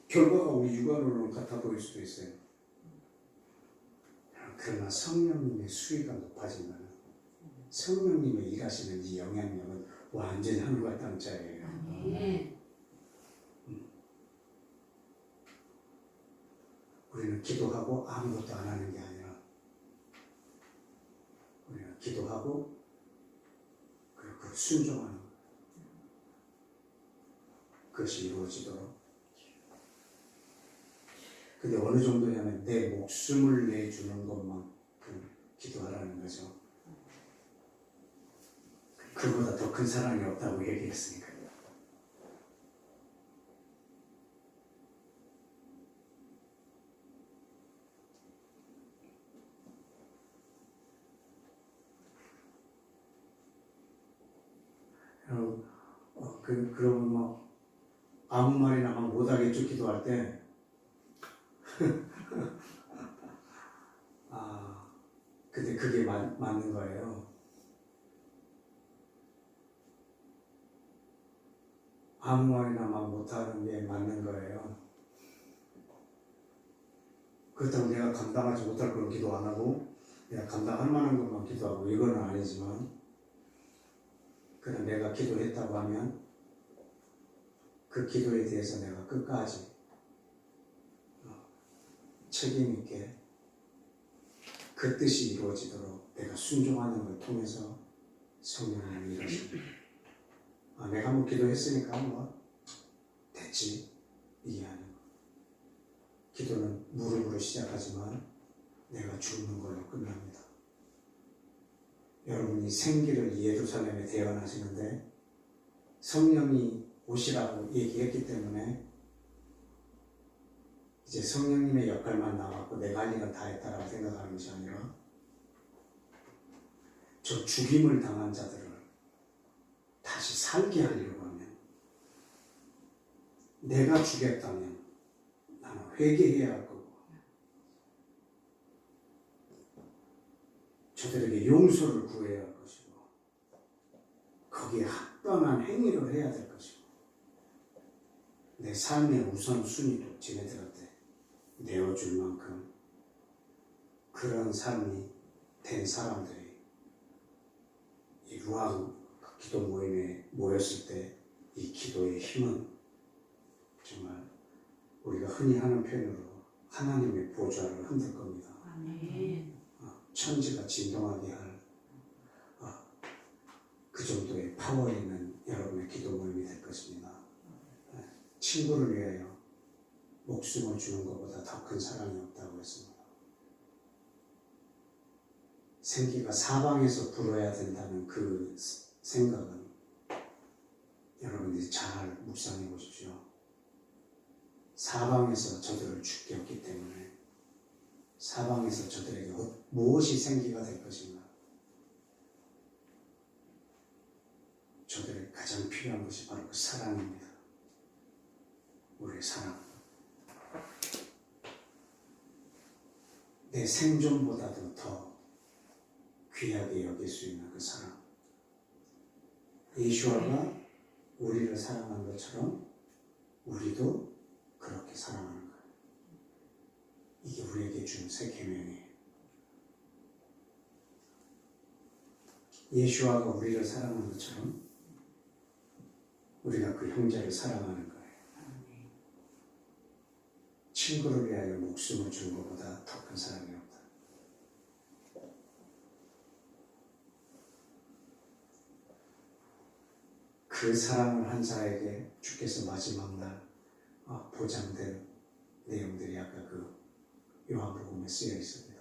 S4: 결과가 우리 육안으로는 같아 보일 수도 있어요. 그러나 성령님의 수위가 높아지면 성령님의 일하시는 이 영향력은 완전히 하늘과 땅 차이예요. 우리는 기도하고 아무것도 안 하는 게 아니라 우리는 기도하고 그리고 순종하는 것. 그것이 이루어지도록. 근데 어느 정도냐면 내 목숨을 내주는 것만큼 기도하라는 거죠. 그보다 더 큰 사랑이 없다고 얘기했으니까요. 그러면 뭐 아무 말이나 막 못하겠죠, 기도할 때. 근데 그게 맞는 거예요. 아무 말이나 막 못하는 게 맞는 거예요. 그렇다고 내가 감당하지 못할 건 기도 안 하고 내가 감당할 만한 것만 기도하고 이거는 아니지만, 그럼 내가 기도했다고 하면 그 기도에 대해서 내가 끝까지 책임 있게 그 뜻이 이루어지도록 내가 순종하는 걸 통해서 성령님이 이루십니다. 내가 뭐 기도했으니까 뭐 됐지, 이게 아니고, 기도는 무릎으로 시작하지만 내가 죽는 걸로 끝납니다. 여러분이 생기를 예루살렘에 대언하시는데 성령이 오시라고 얘기했기 때문에 이제 성령님의 역할만 남았고 내가 할 일은 다 했다라고 생각하는 것이 아니라, 저 죽임을 당한 자들을 다시 살게 하려고 하면, 내가 죽였다면 나는 회개해야 할 거고, 저들에게 용서를 구해야 할 것이고, 거기에 합당한 행위를 해야 될 것이고, 내 삶의 우선순위도 쟤네들한테 내어줄 만큼 그런 삶이 된 사람들이 이 루아 기도 모임에 모였을 때 이 기도의 힘은 정말 우리가 흔히 하는 표현으로 하나님의 보좌를 흔들 겁니다.
S5: 아멘.
S4: 천지가 진동하게 할 그 정도의 파워 있는 여러분의 기도 모임이 될 것입니다. 친구를 위하여 목숨을 주는 것보다 더 큰 사랑이 없다고 했습니다. 생기가 사방에서 불어야 된다는 그 생각은 여러분들이 잘 묵상해 보십시오. 사방에서 저들을 죽게 했기 때문에 사방에서 저들에게 무엇이 생기가 될 것인가? 저들에게 가장 필요한 것이 바로 그 사랑입니다. 우리의 사랑. 내 생존보다도 더 귀하게 여길 수 있는 그 사랑. 예수아가 우리를 사랑한 것처럼 우리도 그렇게 사랑하는 거예요. 이게 우리에게 준 새 계명이에요. 예수아가 우리를 사랑한 것처럼 우리가 그 형제를 사랑하는 거예요. 친구를 위하여 목숨을 준 것보다 더 큰 사랑이 없다. 그 사랑을 한 자에게 주께서 마지막 날 보장된 내용들이 아까 그 요한복음에 쓰여 있습니다.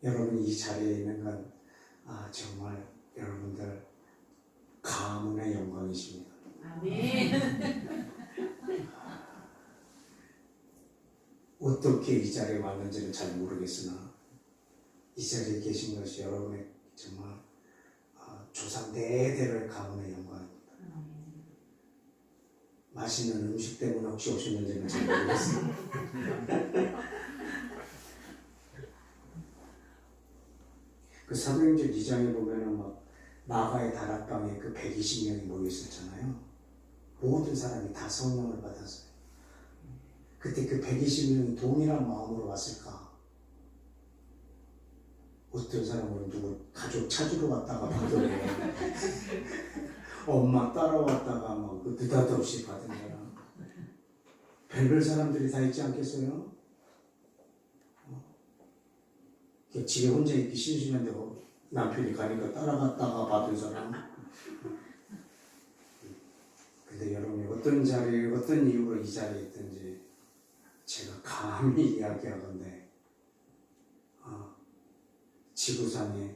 S4: 여러분이 이 자리에 있는 건 정말 여러분들 가문의 영광이십니다.
S5: 아멘.
S4: 어떻게 이 자리에 왔는지는 잘 모르겠으나 이 자리에 계신 것이 여러분의 정말 조상 대대로의 가문의 영광입니다. 맛있는 음식 때문에 혹시 오셨는지는 잘 모르겠습니다. 그 사도행전 2장에 보면은 막 마가의 다락방에 그 120명이 모여 있었잖아요. 모든 사람이 다 성령을 받았어요. 그때 그 120명이 동일한 마음으로 왔을까? 어떤 사람은 누구 가족 찾으러 왔다가 받으래. 엄마 따라왔다가 막 느닷없이 받은 사람. 별별 사람들이 다 있지 않겠어요? 집에 혼자 있기 심심한데 남편이 가니까 따라갔다가 받은 사람. 근데 여러분이 어떤 자리에 어떤 이유로 이 자리에 있든지 제가 감히 이야기하건대 지구상에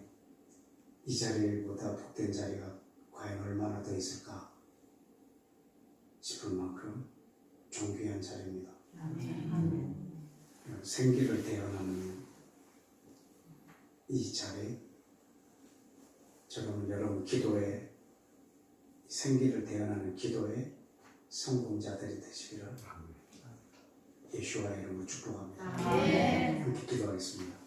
S4: 이 자리보다 복된 자리가 과연 얼마나 더 있을까 싶을 만큼 존귀한 자리입니다. 생기를 대언하는 이 자리, 저는 여러분 기도에 생기를 대언하는 기도의 성공자들이 되시기를 예수와 이름으로 축복합니다. 함께 기도하겠습니다.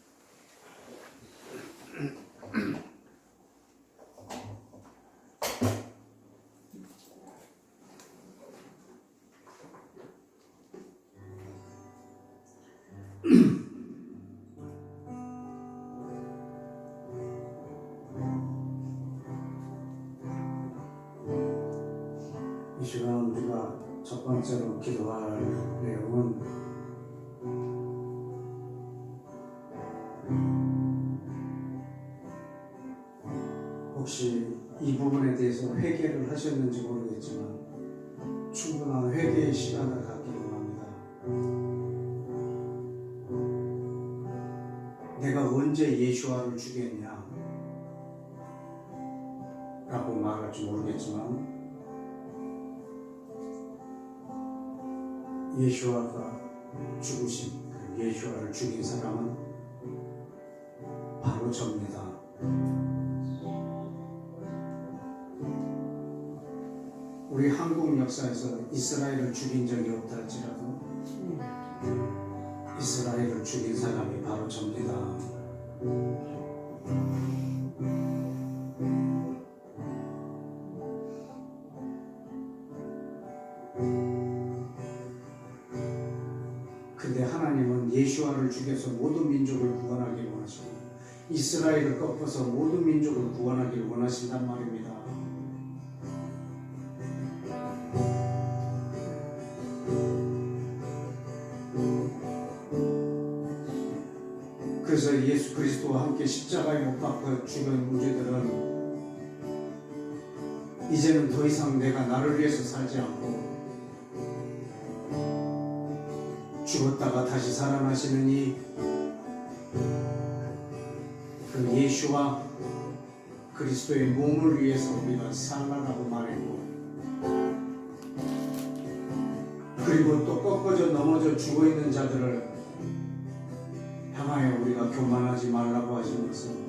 S4: 이 시간 우리가 첫 번째로 기도할 내용은 혹시 이 부분에 대해서 회개를 하셨는지 모르겠지만 충분한 회개의 시간을 갖기를 원합니다. 내가 언제 예수와를 주겠냐 라고 말할지 모르겠지만 예수와가 죽으신 예수와를 죽인 사람은 바로 접니다. 우리 한국 역사에서 이스라엘을 죽인 적이 없다 할지라도 이스라엘을 죽인 사람이 바로 접니다. 근데 하나님은 예수와를 죽여서 모든 민족을 구원하기를 원하시고 이스라엘을 꺾어서 모든 민족을 구원하기를 원하신단 말입니다. 그래서 예수 그리스도와 함께 십자가에 못 박혀 죽은 우리들은 이제는 더 이상 내가 나를 위해서 살지 않고 죽었다가 다시 살아나시는 이 그 예수와 그리스도의 몸을 위해서 우리가 살아라고 말했고, 그리고 또 꺾어져 넘어져 죽어있는 자들을 향하여 우리가 교만하지 말라고 하신 것은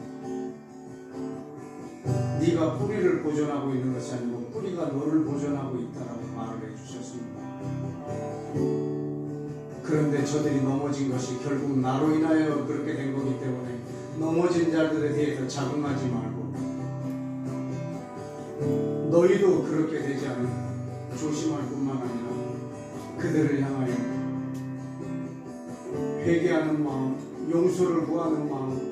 S4: 네가 뿌리를 보존하고 있는 것이 아니고 뿌리가 너를 보존하고 있다라고 말을 해주셨습니다. 그런데 저들이 넘어진 것이 결국 나로 인하여 그렇게 된 거기 때문에 넘어진 자들에 대해서 자긍하지 말고 너희도 그렇게 되지 않은 조심할 뿐만 아니라 그들을 향하여 회개하는 마음, 용서를 구하는 마음,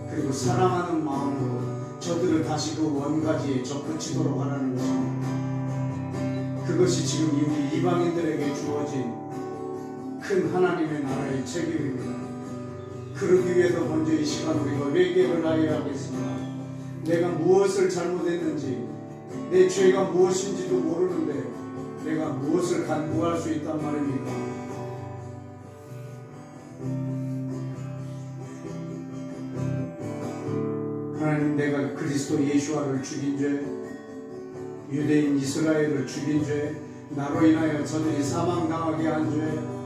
S4: 그리고 사랑하는 마음으로 저들을 다시 그 원가지에 접붙이도록 하라는 것입니다. 그것이 지금 우리 이방인들에게 주어진 큰 하나님의 나라의 책임입니다. 그러기 위해서 먼저 이 시간 우리가 회개를 하여야 하겠습니다. 내가 무엇을 잘못했는지, 내 죄가 무엇인지도 모르는데 내가 무엇을 간구할 수 있단 말입니까? 하나님, 내가 그리스도 예수와를 죽인 죄, 유대인 이스라엘을 죽인 죄, 나로 인하여 저들이 사망당하게 한 죄,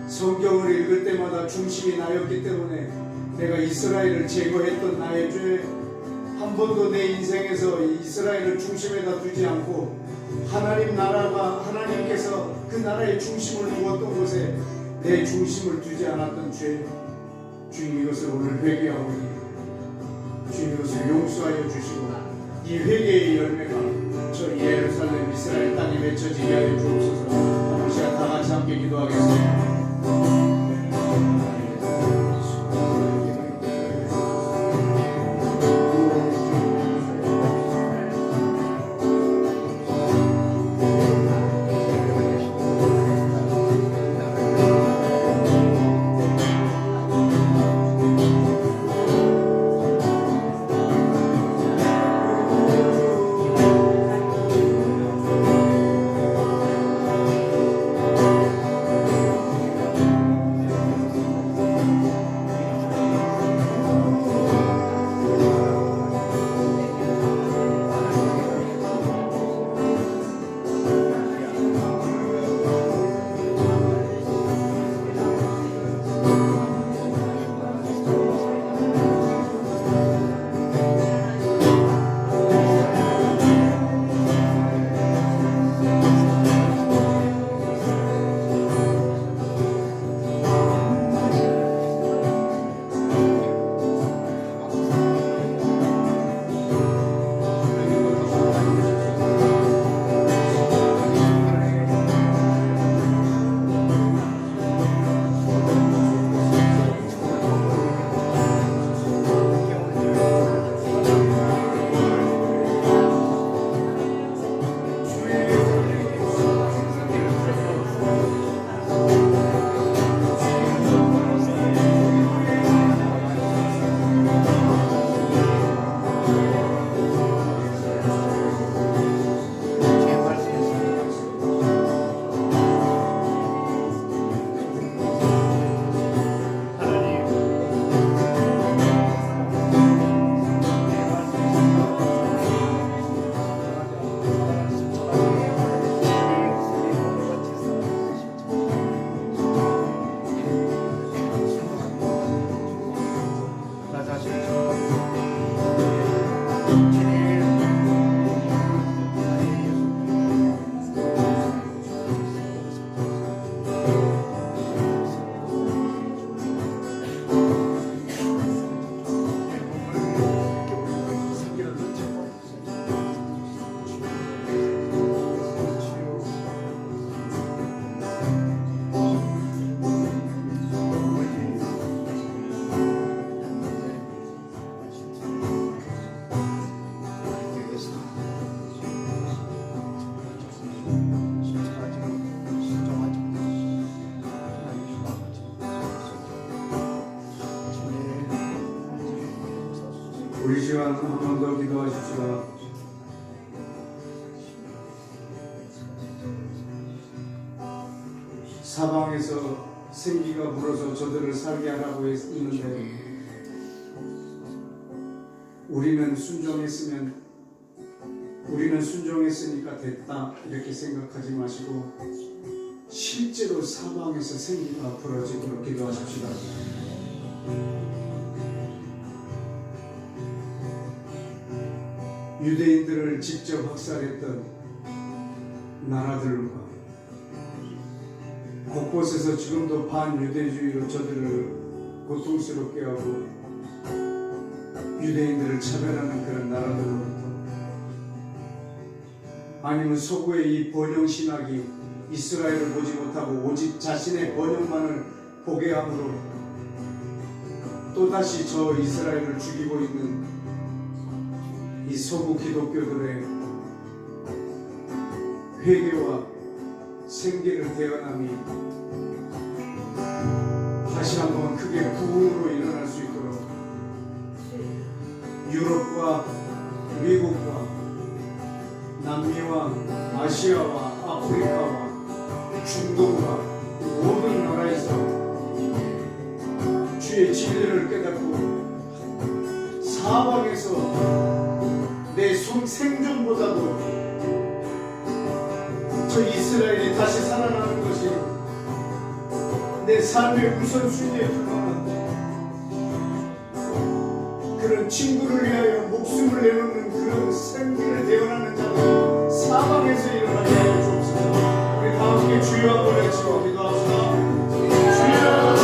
S4: 성경을 읽을 때마다 중심이 나였기 때문에 내가 이스라엘을 제거했던 나의 죄, 한 번도 내 인생에서 이스라엘을 중심에다 두지 않고 하나님 나라가 하나님께서 그 나라의 중심을 두었던 곳에 내 중심을 두지 않았던 죄, 주님 이것을 오늘 회개하오니 주님 이것을 용서하여 주시고 이 회개의 열매가 저 예루살렘 이스라엘 땅에 맺혀지게 하여 주옵소서. 한번 시간 다 같이 함께 기도하겠습니다. 우리 시간 한 번 더 기도하십시다. 사방에서 생기가 불어서 저들을 살게 하라고 했는데 우리는 순종했으니까 됐다 이렇게 생각하지 마시고 실제로 사방에서 생기가 불어지도록 기도하십시다. 유대인들을 직접 학살했던 나라들과 곳곳에서 지금도 반유대주의로 저들을 고통스럽게 하고 유대인들을 차별하는 그런 나라들로부터 아니면 서구의 이 번영신학이 이스라엘을 보지 못하고 오직 자신의 번영만을 보게 함으로 또다시 저 이스라엘을 죽이고 있는 이 서구 기독교들의 회개와 생기를 대언함이 다시 한번 크게 부흥으로 일어날 수 있도록 유럽과 미국과 남미와 아시아와 아프리카와 중동과 모든 나라에서 주의 진리를 깨닫고 사방에서 내 생존보다도 저 이스라엘이 다시 살아나는 것이 내 삶의 우선순위에 불과한 그런 친구를 위하여 목숨을 내놓는 그런 생기를 대언하는 자들이 사방에서 일어나게 하여 주옵소서. 우리 다 함께 주여 한번 외치고 기도합시다. 주여.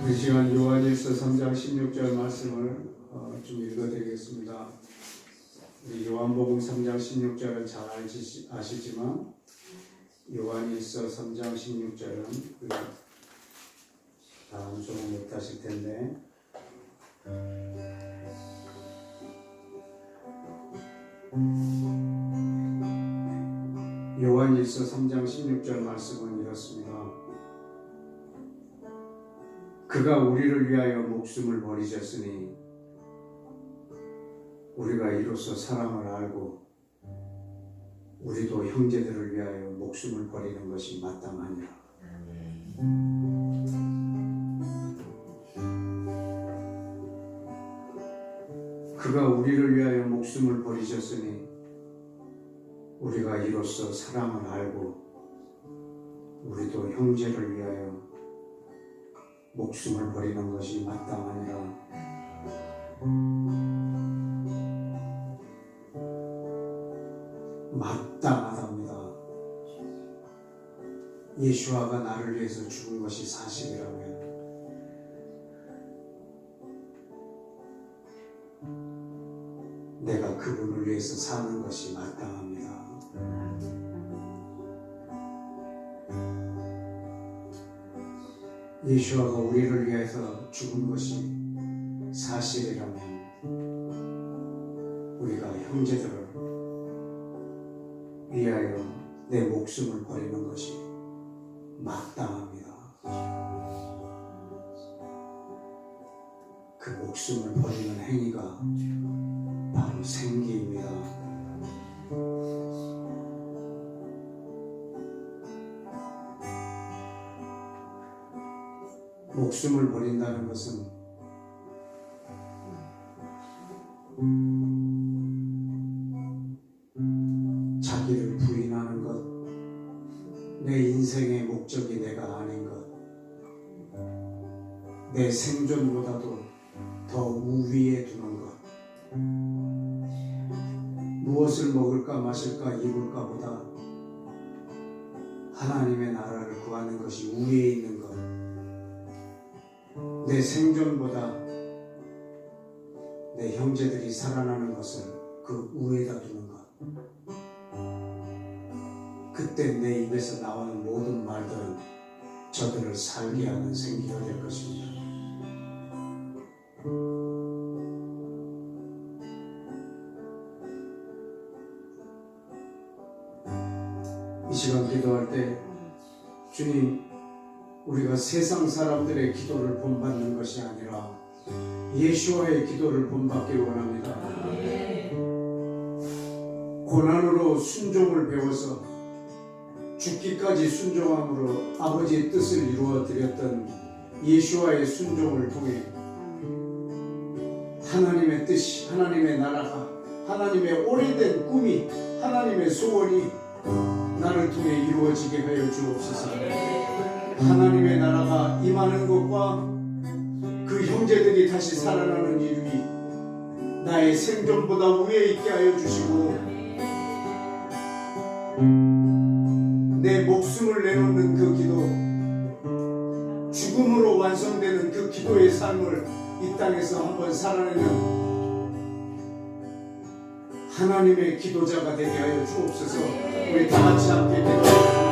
S4: 이 시간 요한일서 3장 16절 말씀을 좀 읽어드리겠습니다. 우리 요한복음 3장 16절은 잘 아시지만 요한일서 3장 16절은 다음 조금 못하실 텐데 요한일서 3장 16절 말씀은 이렇습니다. 그가 우리를 위하여 목숨을 버리셨으니 우리가 이로써 사랑을 알고 우리도 형제들을 위하여 목숨을 버리는 것이 마땅하니라. 그가 우리를 위하여 목숨을 버리셨으니 우리가 이로써 사랑을 알고 우리도 형제를 위하여 목숨을 버리는 것이 마땅하니라. 마땅하답니다. 예수아가 나를 위해서 죽은 것이 사실이라면 내가 그분을 위해서 사는 것이 마땅합니다. 예수아가 우리를 위해서 죽은 것이 사실이라면 우리가 형제들을 위하여 내 목숨을 버리는 것이 마땅합니다. 그 목숨을 버리는 행위가 바로 생기입니다. 목숨을 버린다는 것은 자기를 부인하는 것, 내 인생의 목적이 내가 아닌 것, 내 생존보다도 더 우위에 두는 것, 무엇을 먹을까 마실까 입을까 보다 하나님의 나라를 구하는 것이 우위에 있는 것, 내 생존보다 내 형제들이 살아나는 것을 그 우에다 두는 것, 그때 내 입에서 나오는 모든 말들은 저들을 살게 하는 생기가 될 것입니다. 이 시간 기도할 때 주님, 우리가 세상 사람들의 기도를 본받는 것이 아니라 예수와의 기도를 본받기 원합니다. 고난으로 순종을 배워서 죽기까지 순종함으로 아버지의 뜻을 이루어 드렸던 예수와의 순종을 통해 하나님의 뜻이, 하나님의 나라가, 하나님의 오래된 꿈이, 하나님의 소원이 나를 통해 이루어지게 하여 주옵소서. 하나님의 나라가 임하는 것과 그 형제들이 다시 살아나는 일이 나의 생존보다 위에 있게 하여 주시고, 내 목숨을 내놓는 그 기도, 죽음으로 완성되는 그 기도의 삶을 이 땅에서 한번 살아내는 하나님의 기도자가 되게 하여 주옵소서. 우리 다 같이 함께 기도하겠습니다.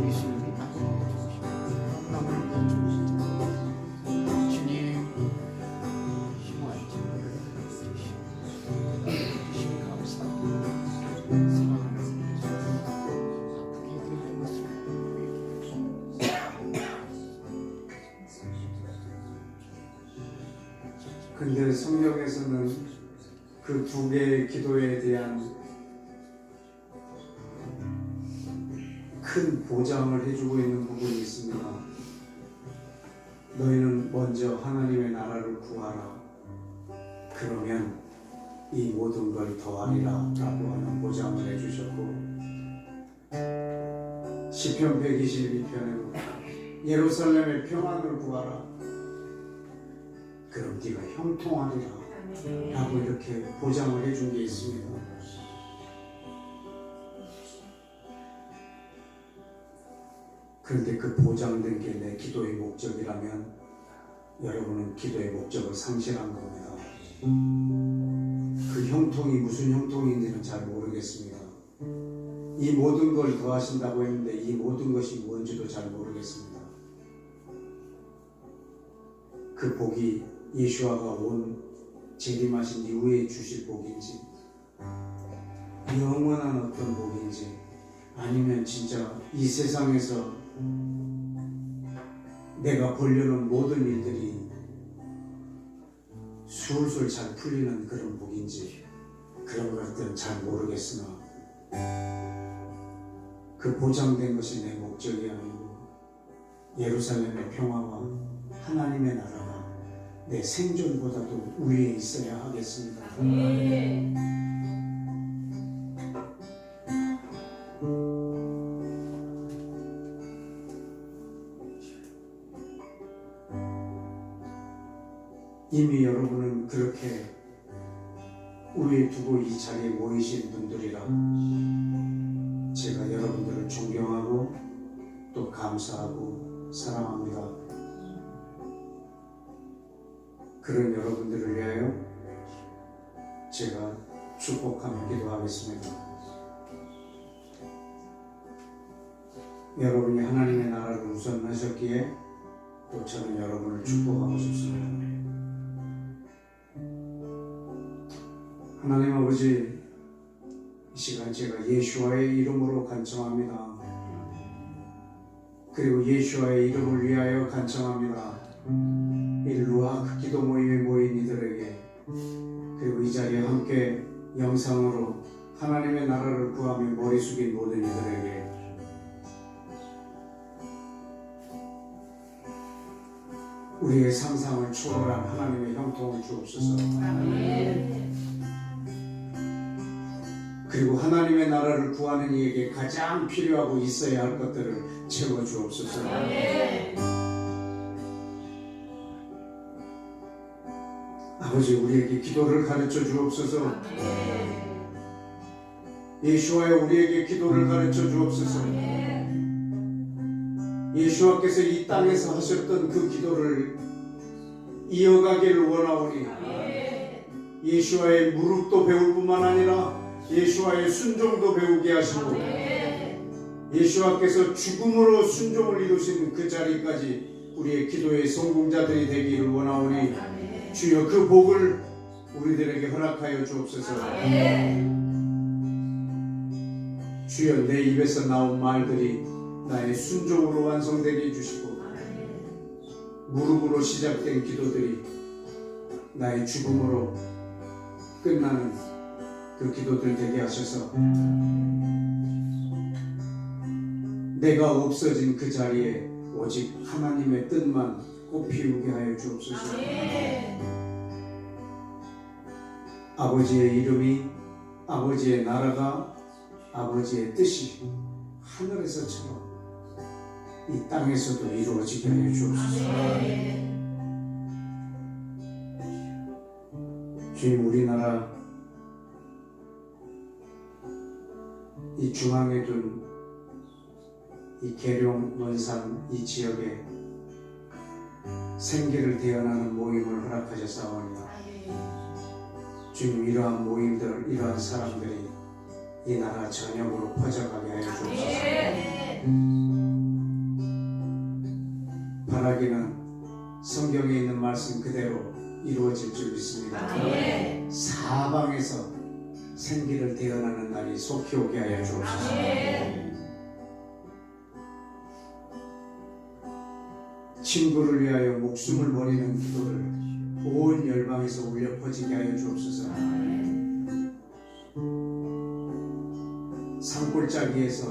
S2: 예수님이 만남을 주님 힘을 주님 감사합니다. 사랑하는 아프게 된 것을
S4: 근데 성경에서는 그 두 개의 기도에 대한 큰 보장을 해주고 있는 부분이 있습니다. 너희는 먼저 하나님의 나라를 구하라. 그러면 이 모든 걸 더하리라 라고 하는 보장을 해주셨고, 시편 122편에는 예루살렘의 평안을 구하라. 그럼 네가 형통하리라 라고 이렇게 보장을 해준 게 있습니다. 그런데 그 보장된 게 내 기도의 목적이라면 여러분은 기도의 목적을 상실한 겁니다. 그 형통이 무슨 형통인지는 잘 모르겠습니다. 이 모든 걸 더하신다고 했는데 이 모든 것이 뭔지도 잘 모르겠습니다. 그 복이 예수아가 온 재림하신 이후에 주실 복인지, 영원한 어떤 복인지, 아니면 진짜 이 세상에서 내가 벌려놓은 모든 일들이 술술 잘 풀리는 그런 복인지, 그런 것들은 잘 모르겠으나 그 보장된 것이 내 목적이 아니고 예루살렘의 평화와 하나님의 나라가 내 생존보다도 위에 있어야 하겠습니다. 이미 여러분은 그렇게 위에 두고 이 자리에 모이신 분들이라 제가 여러분들을 존경하고 또 감사하고 사랑합니다. 그런 여러분들을 위하여 제가 축복하며 기도하겠습니다. 여러분이 하나님의 나라를 우선하셨기에 또 저는 여러분을 축복하고 싶습니다. 하나님 아버지, 이 시간 제가 예수와의 이름으로 간청합니다. 그리고 예수와의 이름을 위하여 간청합니다. 이 루아크 기도 모임에 모인 이들에게, 그리고 이 자리에 함께 영상으로 하나님의 나라를 구하며 머리 숙인 모든 이들에게 우리의 상상을 초월한 하나님의 형통을 주옵소서. 그리고 하나님의 나라를 구하는 이에게 가장 필요하고 있어야 할 것들을 채워 주옵소서. 아버지, 우리에게 기도를 가르쳐 주옵소서. 예수와여 우리에게 기도를 가르쳐 주옵소서. 예수와께서 이 땅에서 하셨던 그 기도를 이어가기를 원하오니 예수와의 무릎도 배울 뿐만 아니라 예수와의 순종도 배우게 하시고 예수와께서 죽음으로 순종을 이루신 그 자리까지 우리의 기도의 성공자들이 되기를 원하오니 주여 그 복을 우리들에게 허락하여 주옵소서. 주여 내 입에서 나온 말들이 나의 순종으로 완성되게 해주시고 무릎으로 시작된 기도들이 나의 죽음으로 끝나는 그 기도들 되게 하셔서 내가 없어진 그 자리에 오직 하나님의 뜻만 꽃피우게 하여 주옵소서. 아버지의 이름이, 아버지의 나라가, 아버지의 뜻이 하늘에서처럼 이 땅에서도 이루어지게 하여 주옵소서. 주님, 우리나라 이 중앙에 둔 이 계룡, 원산 이 지역에 생계를 대언하는 모임을 허락하셨사오니 주님, 이러한 모임들, 이러한 사람들이 이 나라 전역으로 퍼져가게 하여 주옵소서. 바라기는 성경에 있는 말씀 그대로 이루어질 줄 믿습니다.
S5: 아멘.
S4: 사방에서 생기를 대언하는 날이 속히 오게 하여 주옵소서.
S5: 아멘.
S4: 친구를 위하여 목숨을 버리는 기도를 온 열방에서 울려 퍼지게 하여 주옵소서. 산골짜기에서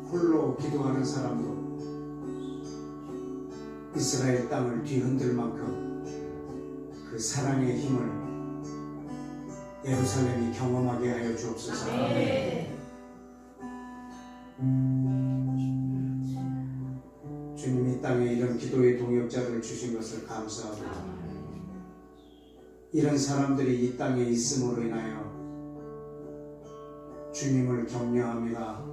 S4: 홀로 기도하는 사람도 이스라엘 땅을 뒤흔들 만큼 그 사랑의 힘을 예루살렘이 경험하게 하여 주옵소서.
S5: 아멘.
S4: 주님 이 땅에 이런 기도의 동역자를 주신 것을 감사하고 이런 사람들이 이 땅에 있음으로 인하여 주님을 격려합니다.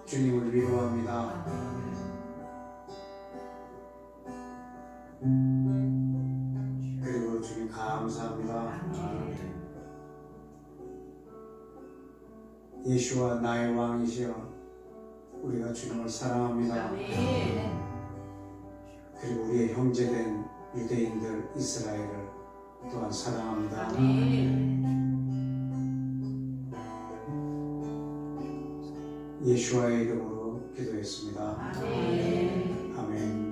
S4: 주님을 위로합니다. 그리고 주님 감사합니다. 예수와 나의 왕이시여 우리가 주님을 사랑합니다.
S5: 아멘.
S4: 그리고 우리의 형제된 유대인들 이스라엘을 또한 사랑합니다.
S5: 아멘.
S4: 예수와의 이름으로 기도했습니다.
S5: 아멘.
S4: 아멘.